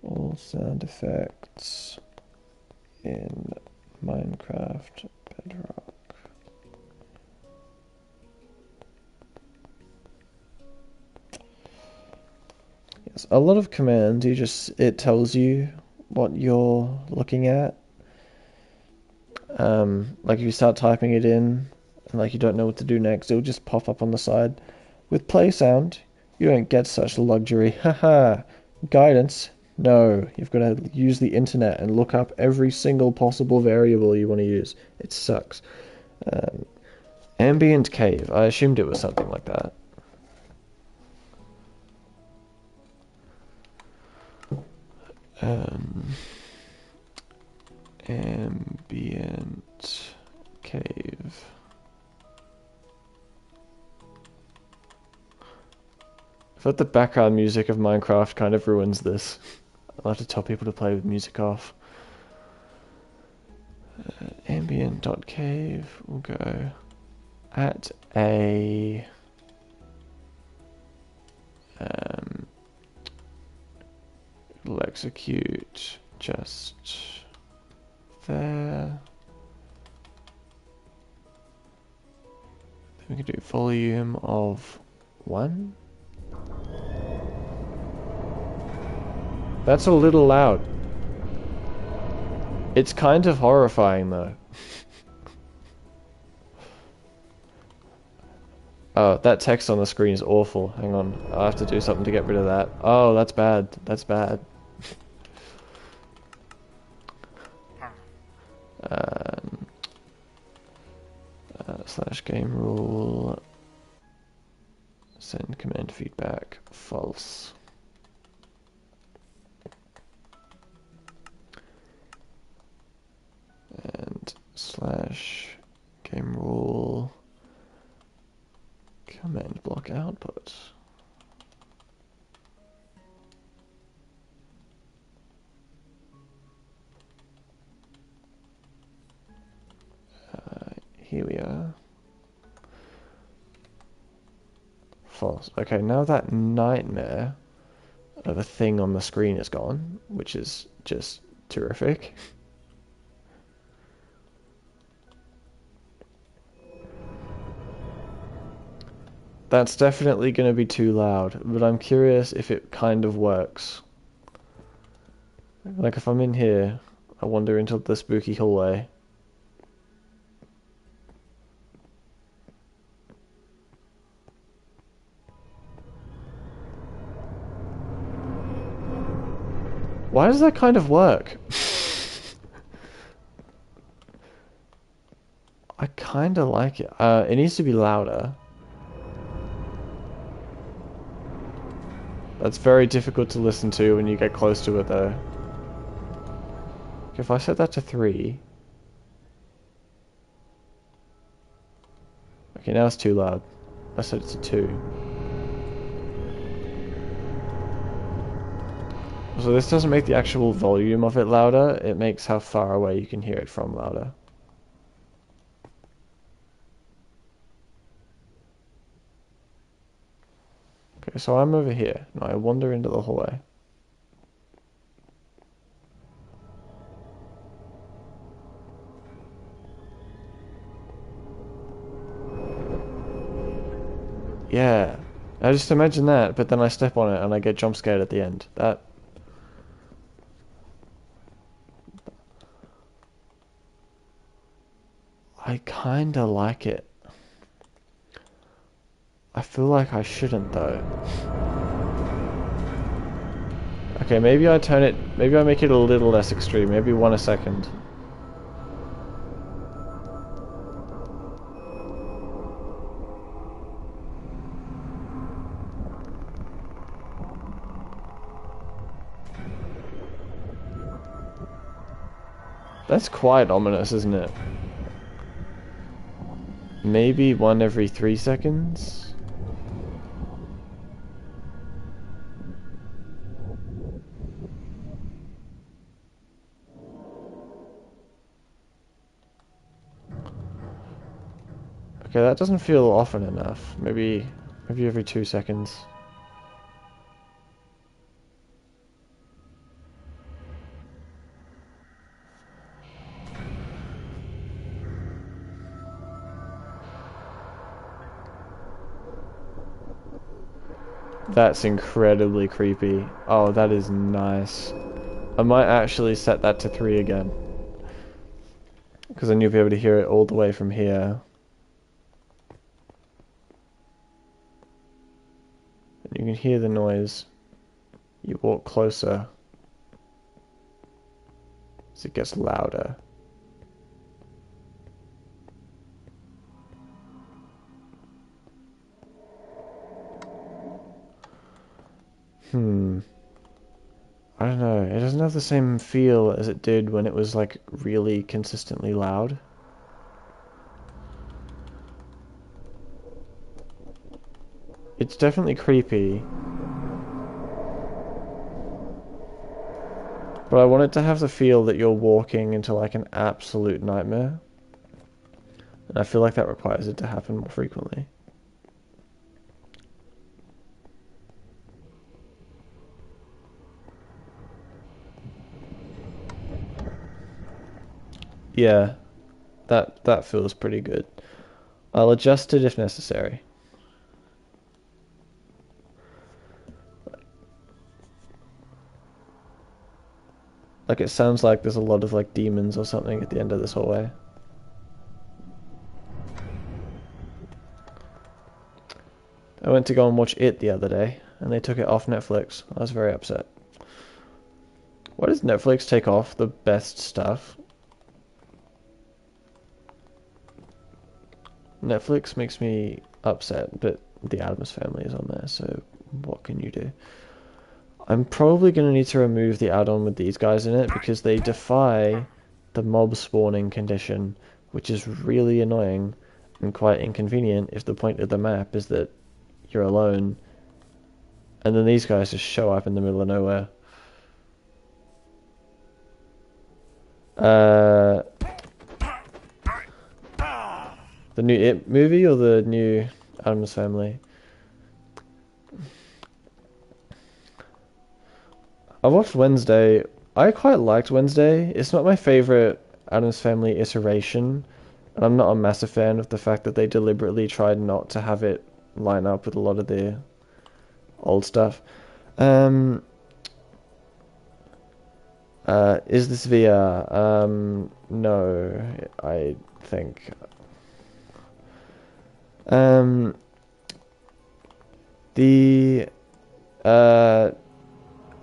All sound effects in Minecraft Bedrock. Yes, a lot of commands, it tells you what you're looking at. Like if you start typing it in and like you don't know what to do next, it'll just pop up on the side. With play sound, you don't get such luxury. Haha. Guidance. No, you've got to use the internet and look up every single possible variable you want to use. It sucks. Ambient cave. I assumed it was something like that. Ambient cave. I thought the background music of Minecraft kind of ruins this. I'll have to tell people to play with music off. Ambient.cave will go at a it'll execute just there. Then we can do volume of 1. That's a little loud. It's kind of horrifying though. Oh, that text on the screen is awful. Hang on, I have to do something to get rid of that. Oh, that's bad. That's bad. Slash game rule Send command feedback false. And slash game rule command block output. Here we are. False. Okay, now that nightmare of a thing on the screen is gone, which is just terrific. That's definitely going to be too loud, but I'm curious if it kind of works. Like if I'm in here, I wander into the spooky hallway. Why does that kind of work? I kind of like it. It needs to be louder. That's very difficult to listen to when you get close to it though. If I set that to 3... Okay, now it's too loud. I set it to 2. So this doesn't make the actual volume of it louder, it makes how far away you can hear it from louder. Okay, so I'm over here. Now I wander into the hallway. Yeah. I just imagine that, but then I step on it and I get jump scared at the end. That... I kinda like it. I feel like I shouldn't though. Okay, maybe I turn it, maybe I make it a little less extreme, maybe 1 a second. That's quite ominous, isn't it? Maybe 1 every 3 seconds? Okay, that doesn't feel often enough. Maybe every 2 seconds. That's incredibly creepy. Oh, that is nice. I might actually set that to 3 again. Because then you'll be able to hear it all the way from here. And you can hear the noise. You walk closer. As it gets louder. I don't know, it doesn't have the same feel as it did when it was like really consistently loud. It's definitely creepy. But I want it to have the feel that you're walking into like an absolute nightmare. And I feel like that requires it to happen more frequently. Yeah, that feels pretty good. I'll adjust it if necessary. Like it sounds like there's a lot of like demons or something at the end of this hallway. I went to go and watch It the other day, and they took it off Netflix. I was very upset. Why does Netflix take off the best stuff? Netflix makes me upset, but the Addams Family is on there, so what can you do? I'm probably going to need to remove the add-on with these guys in it because they defy the mob spawning condition, which is really annoying and quite inconvenient if the point of the map is that you're alone and then these guys just show up in the middle of nowhere. The new It movie or the new Addams Family? I watched Wednesday. I quite liked Wednesday. It's not my favorite Addams Family iteration, and I'm not a massive fan of the fact that they deliberately tried not to have it line up with a lot of the old stuff. Is this VR? No, I think. The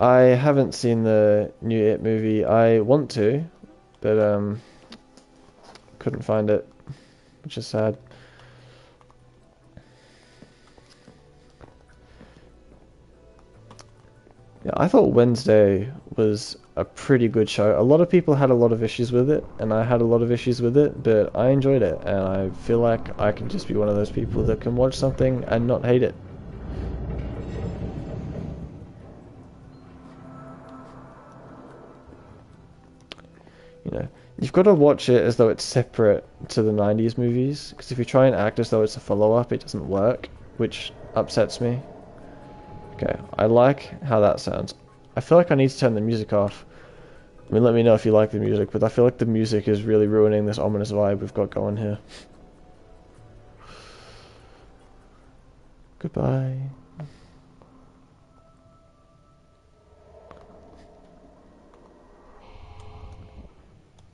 I haven't seen the new It movie. I want to, but couldn't find it, which is sad. Yeah, I thought Wednesday was a pretty good show. A lot of people had a lot of issues with it, and I had a lot of issues with it, but I enjoyed it, and I feel like I can just be one of those people that can watch something and not hate it. You know, you've got to watch it as though it's separate to the 90s movies, because if you try and act as though it's a follow-up, it doesn't work, which upsets me. Okay, I like how that sounds. I feel like I need to turn the music off. I mean, let me know if you like the music, but I feel like the music is really ruining this ominous vibe we've got going here. Goodbye.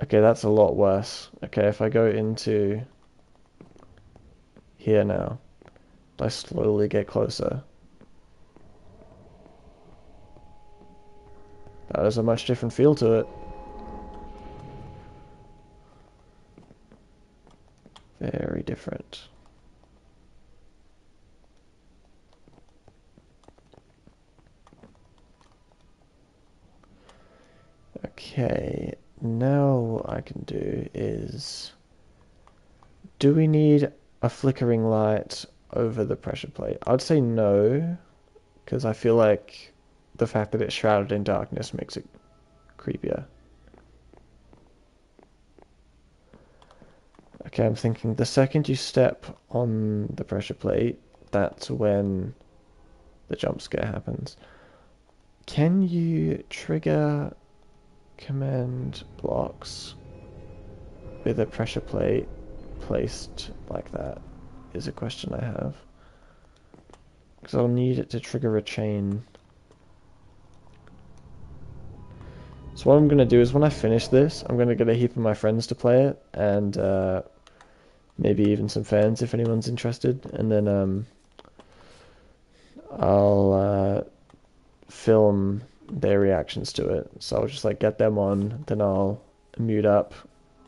Okay, that's a lot worse. Okay, if I go into here now, I slowly get closer. That has a much different feel to it. Very different. Okay, now what I can do is... Do we need a flickering light over the pressure plate? I'd say no, because I feel like the fact that it's shrouded in darkness makes it creepier. Okay, I'm thinking the second you step on the pressure plate, that's when the jump scare happens. Can you trigger command blocks with a pressure plate placed like that? Is a question I have. Because I'll need it to trigger a chain. So what I'm going to do is when I finish this, I'm going to get a heap of my friends to play it, and maybe even some fans if anyone's interested, and then I'll film their reactions to it. So I'll just like get them on, then I'll mute up,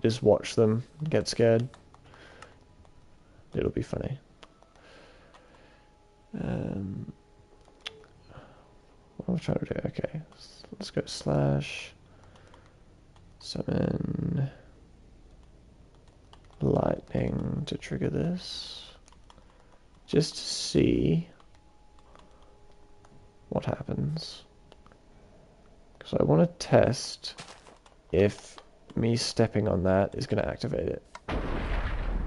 just watch them get scared. It'll be funny. What am I trying to do? Okay, let's go slash summon lightning to trigger this, just to see what happens. Because I want to test if me stepping on that is going to activate it.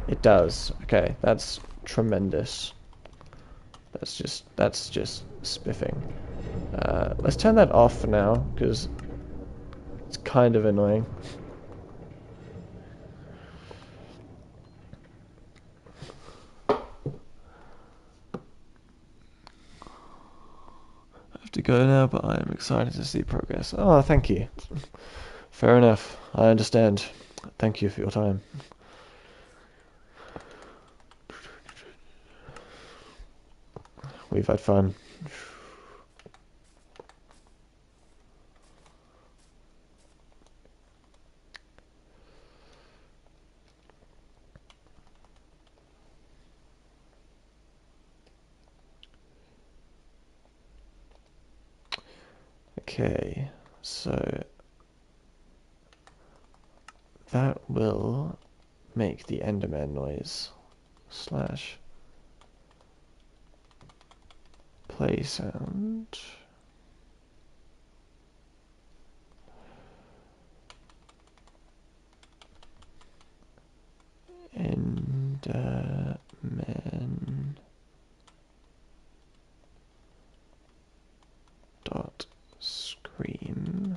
It does. Okay, that's tremendous. That's just spiffing. Let's turn that off for now, because it's kind of annoying. I have to go now, but I am excited to see progress. Oh, thank you. Fair enough. I understand. Thank you for your time. We've had fun. Okay, so that will make the Enderman noise slash play sound. Enderman dot scream.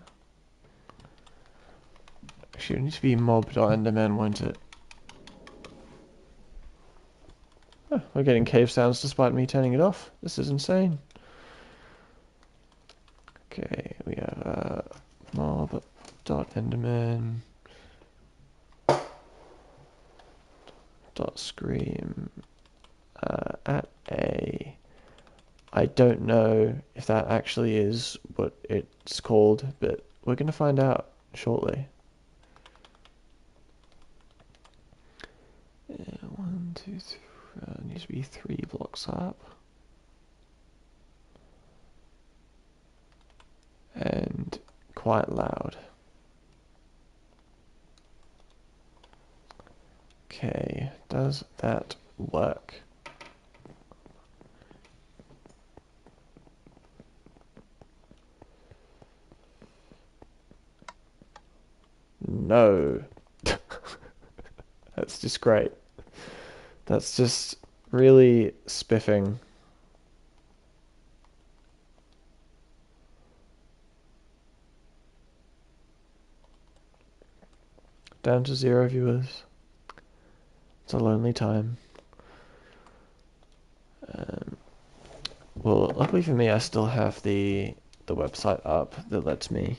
Actually, it needs to be mob.enderman, won't it? Oh, we're getting cave sounds despite me turning it off. This is insane. Okay, we have mob.enderman dot scream at a. I don't know if that actually is what it's called, but we're going to find out shortly. 1, 2, 3. Needs to be 3 blocks up. And quite loud. Okay, does that work? No. That's just great. That's just really spiffing. Down to 0 viewers. It's a lonely time. Well, luckily for me, I still have the website up that lets me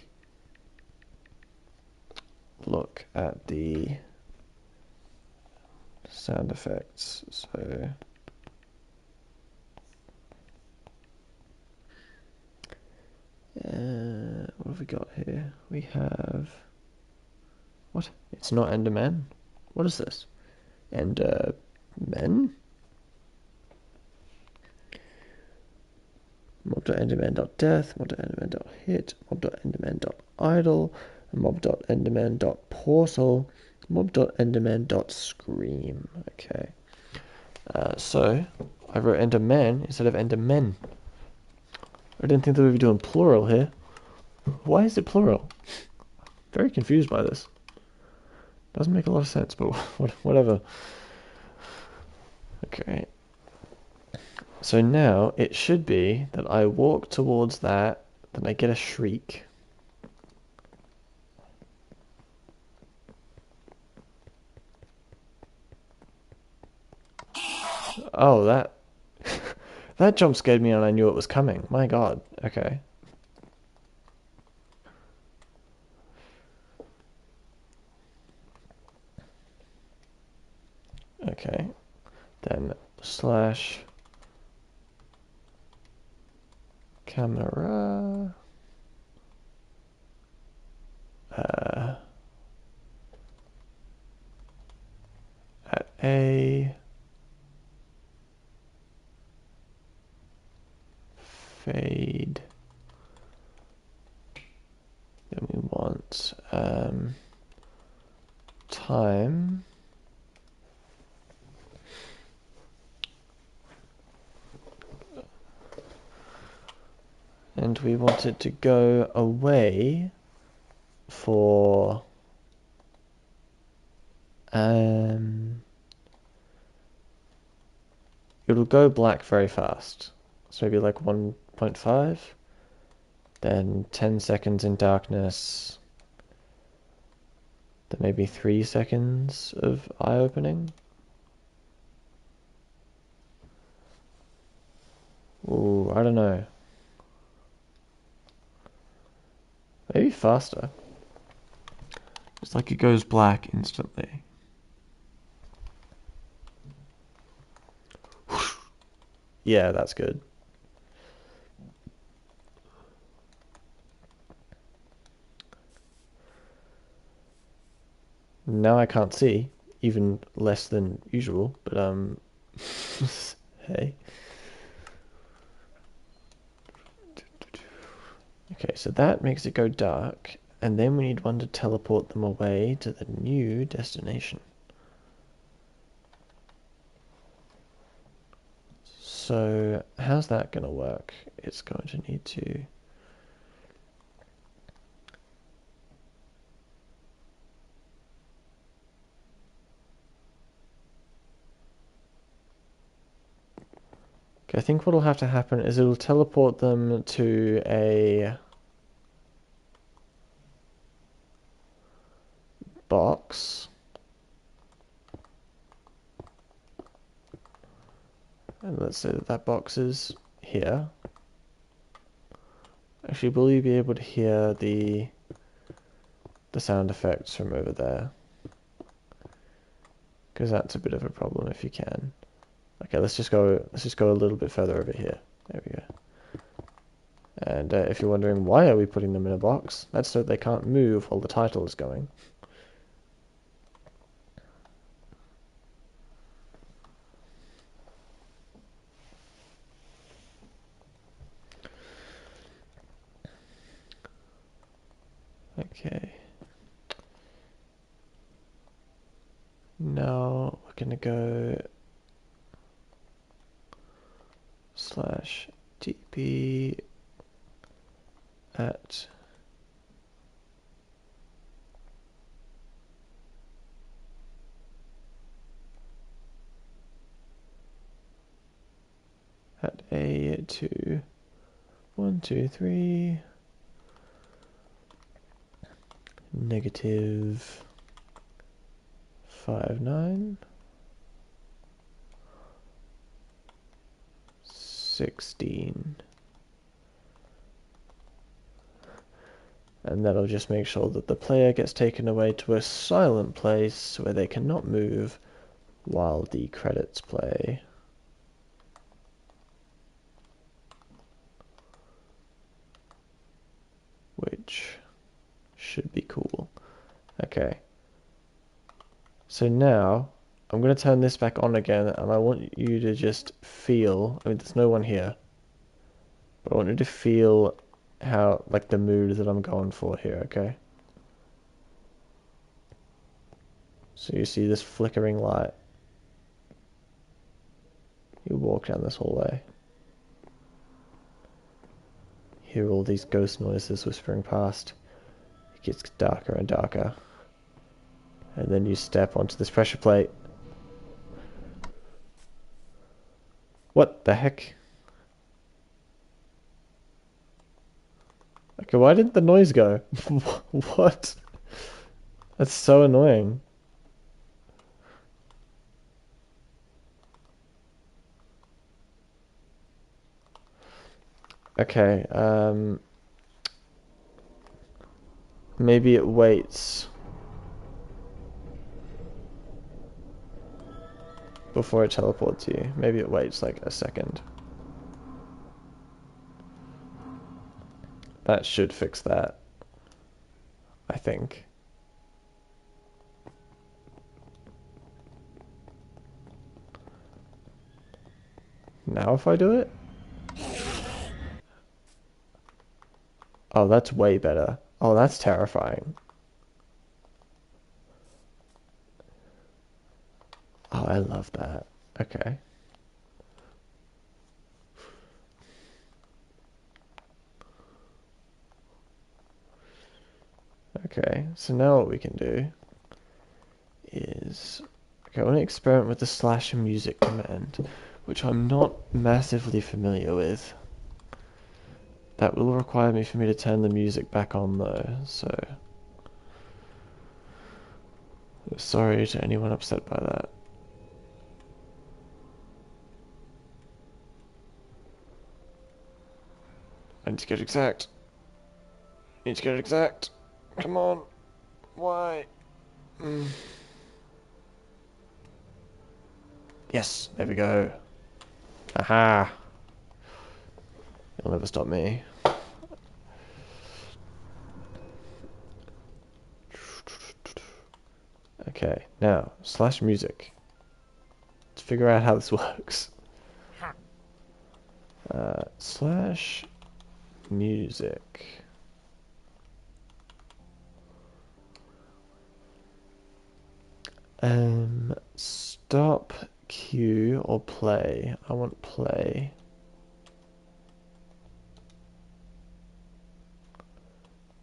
look at the sound effects. So what have we got here? We have what? It's not Enderman. What is this? Endermen? mob.enderman.death, mob.enderman.hit, mob.enderman.idle, mob.enderman.portal, mob.enderman.scream. Okay. So I wrote Enderman instead of Endermen. I didn't think that we'd be doing plural here. Why is it plural? Very confused by this. Doesn't make a lot of sense, but whatever. Okay. So now it should be that I walk towards that, then I get a shriek. Oh, that that jump scared me and I knew it was coming. My God. Okay. Okay. Then slash camera at a fade. Then we want time. And we want it to go away for it'll go black very fast. So maybe like 1.5, then 10 seconds in darkness, then maybe 3 seconds of eye opening. Ooh, I don't know. Maybe faster. It's like it goes black instantly. Yeah, that's good. Now I can't see, even less than usual, but hey. Okay, so that makes it go dark, and then we need one to teleport them away to the new destination. So how's that going to work? It's going to need to... Okay, I think what'll have to happen is it'll teleport them to a box. And let's say that that box is here. Actually, will you be able to hear the sound effects from over there? Because that's a bit of a problem if you can. Okay, let's just go a little bit further over here. There we go. And if you're wondering why are we putting them in a box, that's so they can't move while the title is going. Okay. Now we're gonna go /dp at A2 1 2 3 negative 5 9 16, and that'll just make sure that the player gets taken away to a silent place where they cannot move while the credits play. Which should be cool. Okay. So now I'm going to turn this back on again, and I want you to just feel, I mean, there's no one here, but I want you to feel how, like, the mood that I'm going for here, okay? So you see this flickering light. You walk down this hallway. Hear all these ghost noises whispering past. It gets darker and darker. And then you step onto this pressure plate. What the heck? Okay, why didn't the noise go? What? That's so annoying. Okay, maybe it waits before it teleports you. Maybe it waits like a second. That should fix that, I think. Now if I do it? Oh, that's way better. Oh, that's terrifying. Oh, I love that. Okay. Okay, so now what we can do is... Okay, I want to experiment with the /music command, which I'm not massively familiar with. That will require me for me to turn the music back on though, so... Sorry to anyone upset by that. I need to get exact. Need to get it exact. Come on. Why? Yes, there we go. Aha! You'll never stop me. Okay, now, /music. Let's figure out how this works. /music music. Stop, cue, or play. I want play.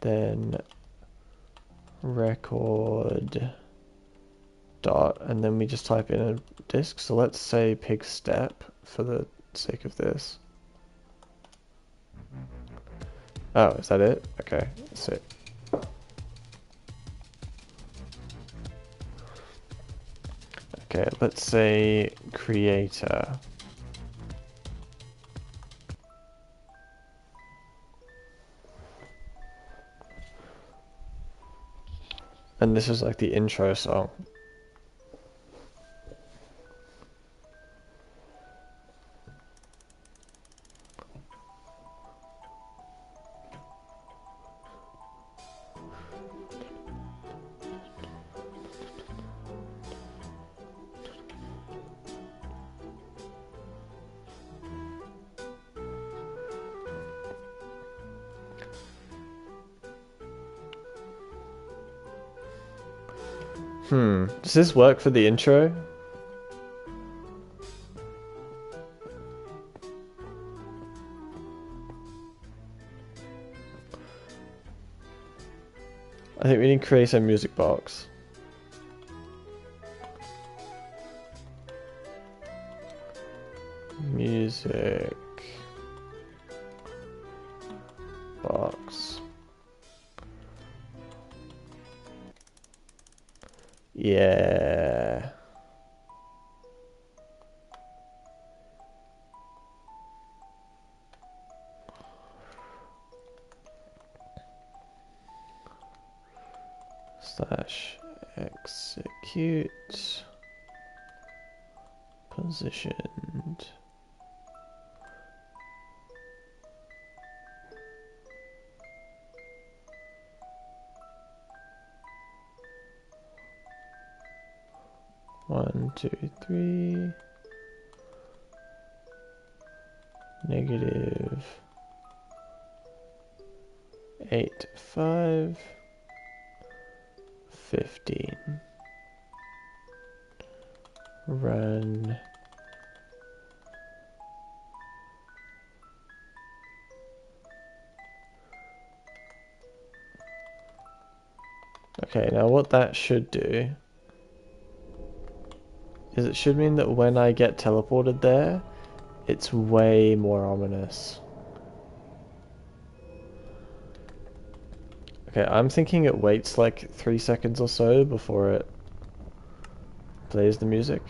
Then record dot, and then we just type in a disk. So let's say pig step for the sake of this. Oh, is that it? Okay, that's it. Okay, let's say creator. And this is like the intro song. Does this work for the intro? I think we need to create a music box. Music box. Yeah. Slash execute positioned. One, two, three. Negative 8, 5, 15. Run. Okay, now what that should do is it should mean that when I get teleported there, it's way more ominous. Okay, I'm thinking it waits like 3 seconds or so before it plays the music.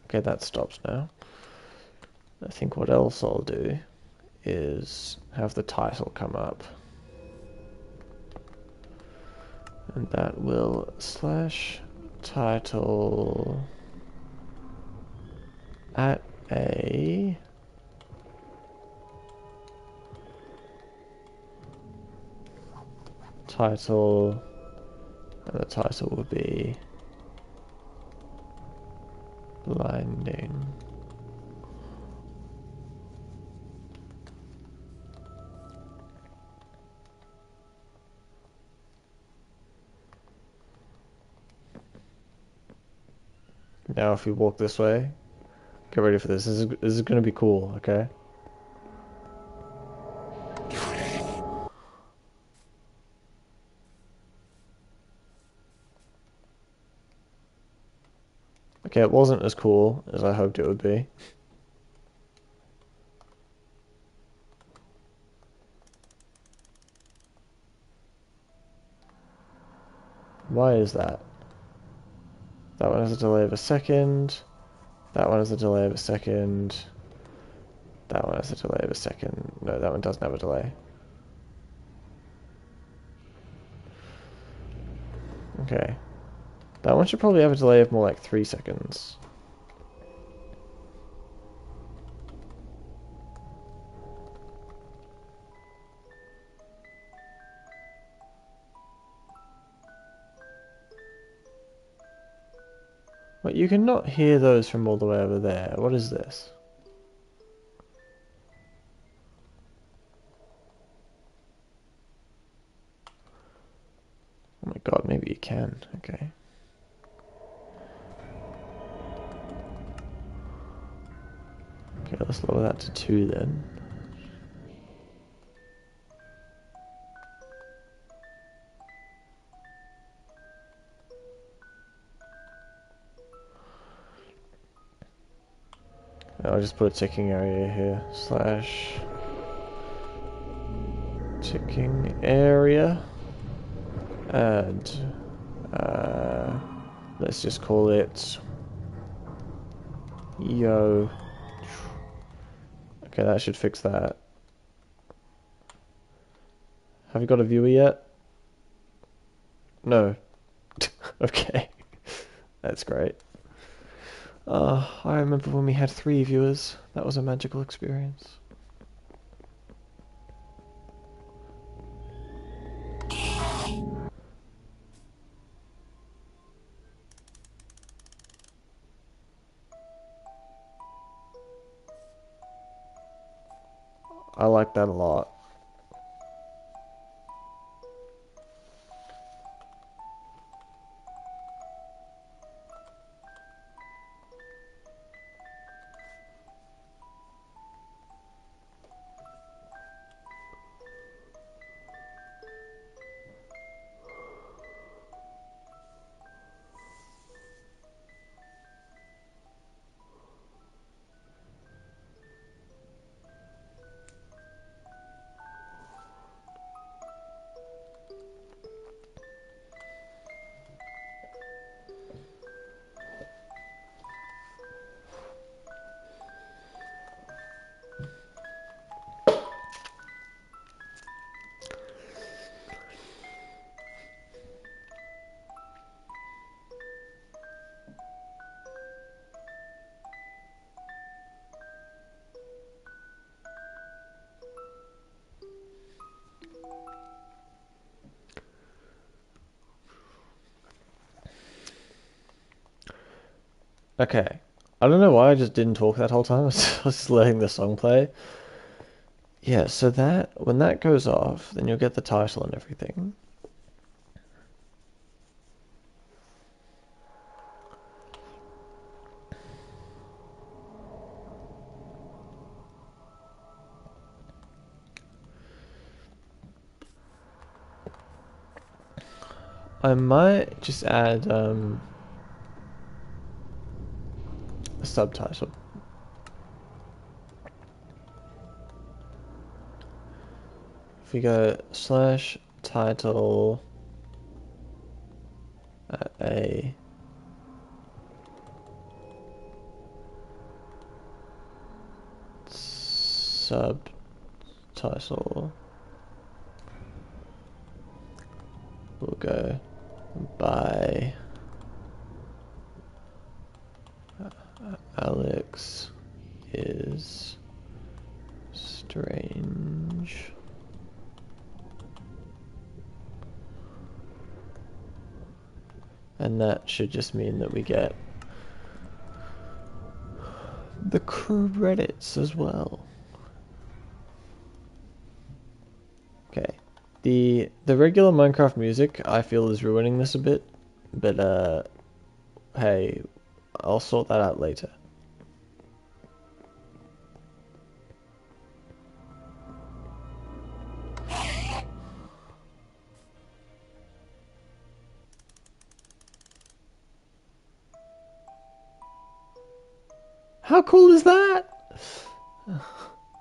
Okay, that stops now. I think what else I'll do is have the title come up. And that will slash title at a title, and the title will be blinding. Now if we walk this way, get ready for this. This is gonna be cool, okay? Okay, it wasn't as cool as I hoped it would be. Why is that? That one has a delay of a second. That one has a delay of a second. That one has a delay of a second. No, that one doesn't have a delay. Okay. That one should probably have a delay of more like 3 seconds. But you cannot hear those from all the way over there. What is this? Oh my god, maybe you can. Okay. Okay, let's lower that to 2 then. I'll just put a ticking area here. Slash ticking area. And let's just call it yo. Okay, that should fix that. Have you got a viewer yet? No. Okay. That's great. I remember when we had 3 viewers. That was a magical experience. I like that a lot. Okay. I don't know why I just didn't talk that whole time. I was just letting the song play. Yeah, so that, when that goes off, then you'll get the title and everything. I might just add a subtitle. If we go slash title a subtitle, we'll go by Alex is strange. And that should just mean that we get the credits as well. Okay. The regular Minecraft music I feel is ruining this a bit, but hey, I'll sort that out later. How cool is that?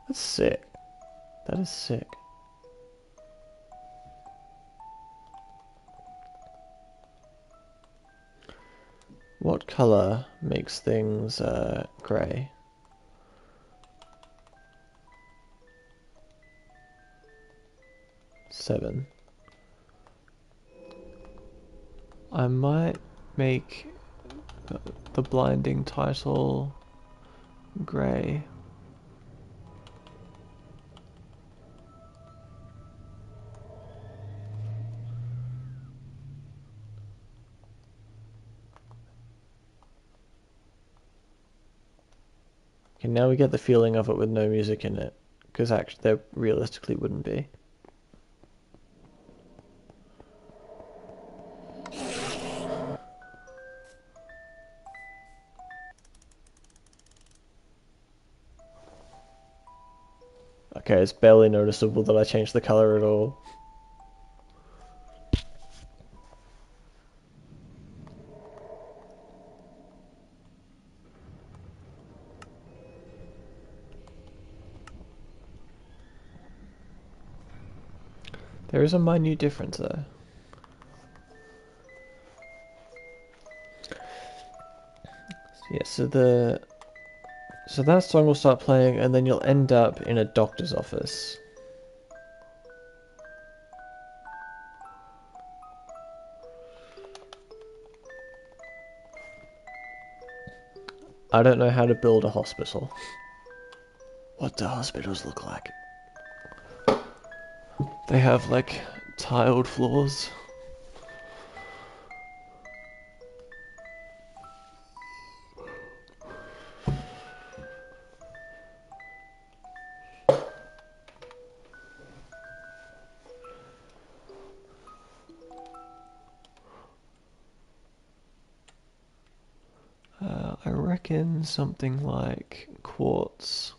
That's sick. That is sick. What color makes things grey? Seven. I might make the blinding title grey. Okay, now we get the feeling of it with no music in it, because actually there realistically wouldn't be. Okay, it's barely noticeable that I changed the color at all. There is a minute difference though. Yeah, so that song will start playing and then you'll end up in a doctor's office. I don't know how to build a hospital. What do hospitals look like? They have like tiled floors. I reckon something like quartz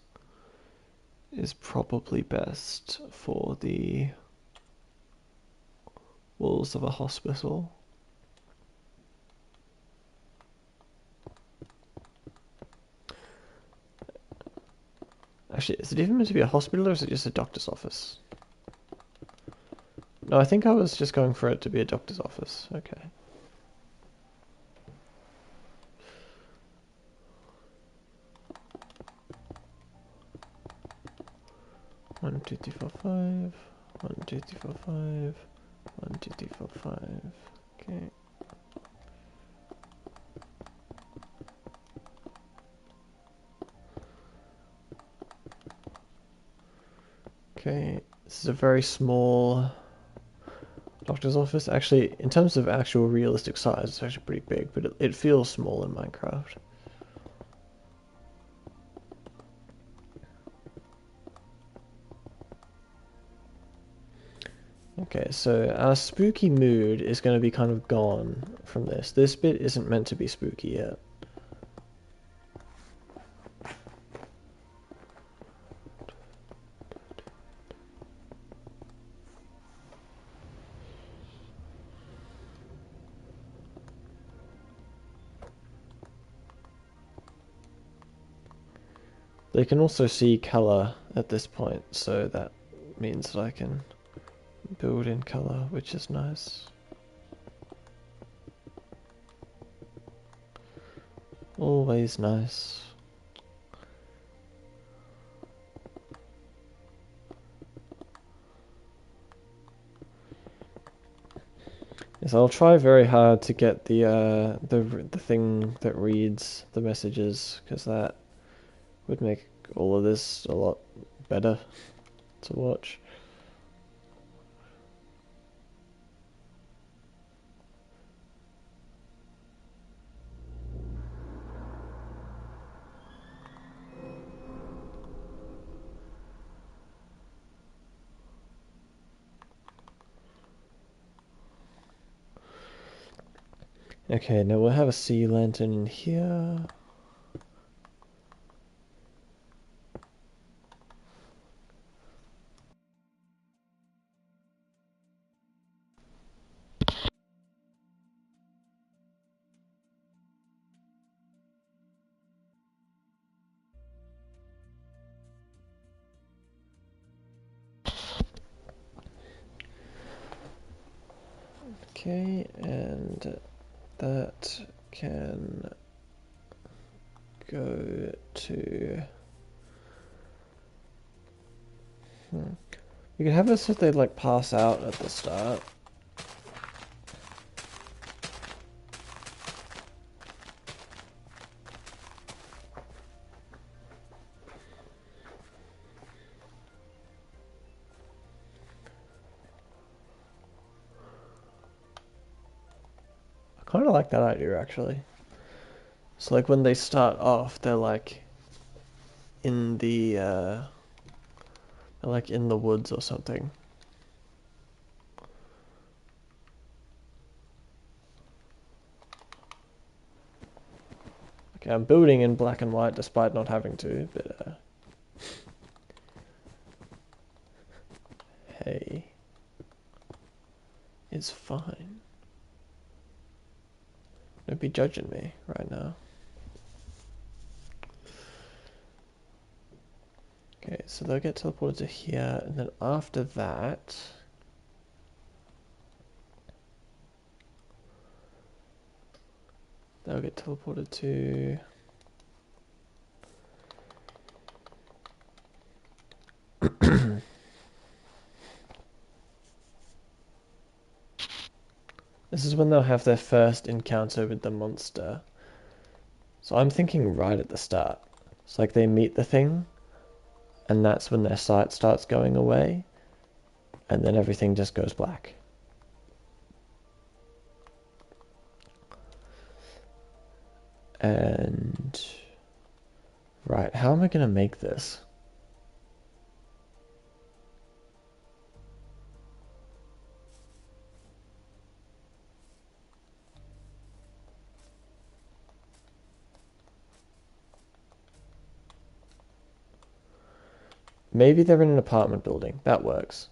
is probably best for the walls of a hospital. Actually, is it even meant to be a hospital or is it just a doctor's office? No, I think I was just going for it to be a doctor's office. Okay. One, two, three, four, five. 1, 2, 3, 4, 5. 1, 2, 3, 4, 5. Okay. Okay, this is a very small doctor's office. Actually, in terms of actual realistic size, it's actually pretty big, but it feels small in Minecraft. Okay, so our spooky mood is going to be kind of gone from this. This bit isn't meant to be spooky yet. They can also see color at this point, so that means that I can build in color, which is nice. Always nice. Yes, I'll try very hard to get the thing that reads the messages, because that would make all of this a lot better to watch. Okay, now we'll have a sea lantern in here. Okay, and that can go to... You can have this if they like pass out at the start. I kind of like that idea actually. So like when they start off, they're like in the like in the woods or something. Okay, I'm building in black and white despite not having to, but hey, it's fine. Don't be judging me right now. Okay, so they'll get teleported to here, and then after that, they'll get teleported to... This is when they'll have their first encounter with the monster. So I'm thinking right at the start. It's like they meet the thing, and that's when their sight starts going away, and then everything just goes black. And... Right, how am I going to make this? Maybe they're in an apartment building. That works.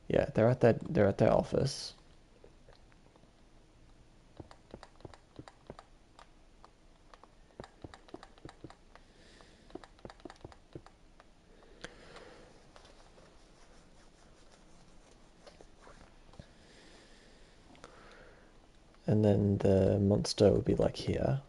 Yeah, they're at their office. And then the monster will be like here.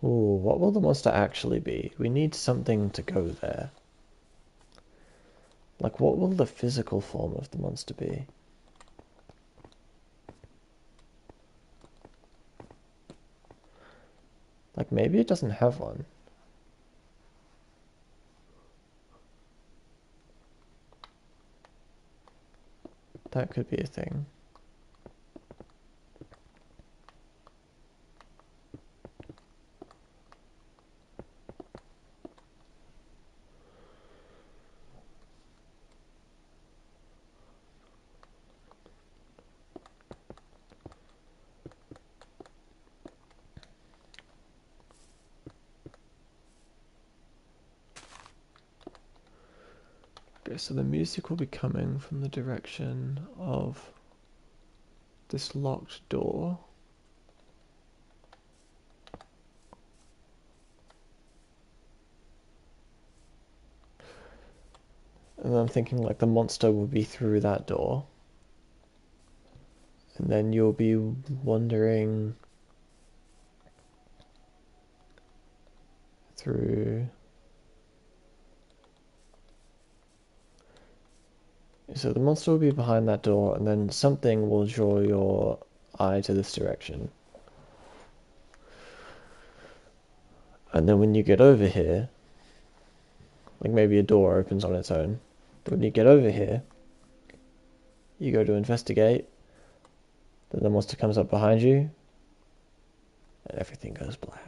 Ooh, what will the monster actually be? We need something to go there. Like, what will the physical form of the monster be? Like, maybe it doesn't have one. That could be a thing. Okay, so the music will be coming from the direction of this locked door. And I'm thinking like the monster will be through that door. And then you'll be wandering through... So the monster will be behind that door, and then something will draw your eye to this direction. And then when you get over here, like maybe a door opens on its own. But when you get over here, you go to investigate, then the monster comes up behind you, and everything goes black.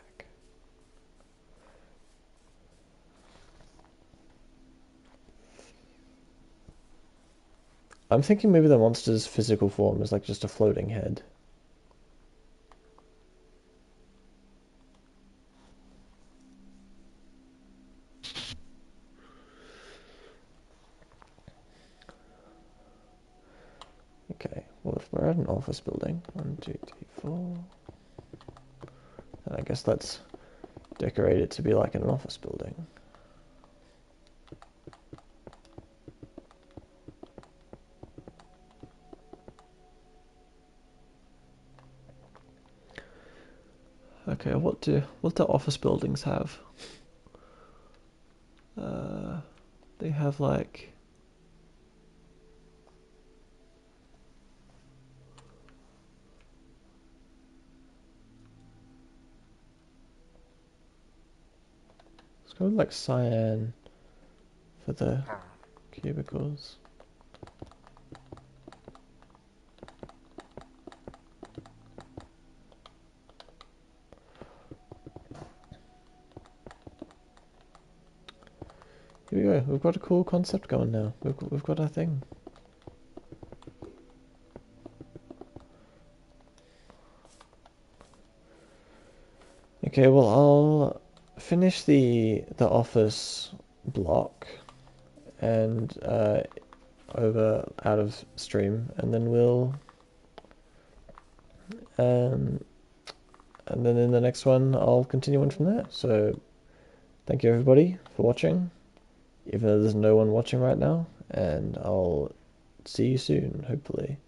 I'm thinking maybe the monster's physical form is like just a floating head. Okay, well if we're at an office building, 1, 2, 3, 4, and I guess let's decorate it to be like an office building. Okay, what do office buildings have? They have like... It's kind of like cyan for the cubicles. Here we go. We've got a cool concept going now. We've got our thing. Okay, well I'll finish the office block and over out of stream, and then um and then in the next one I'll continue on from there. So thank you everybody for watching, even though there's no one watching right now, and I'll see you soon, hopefully.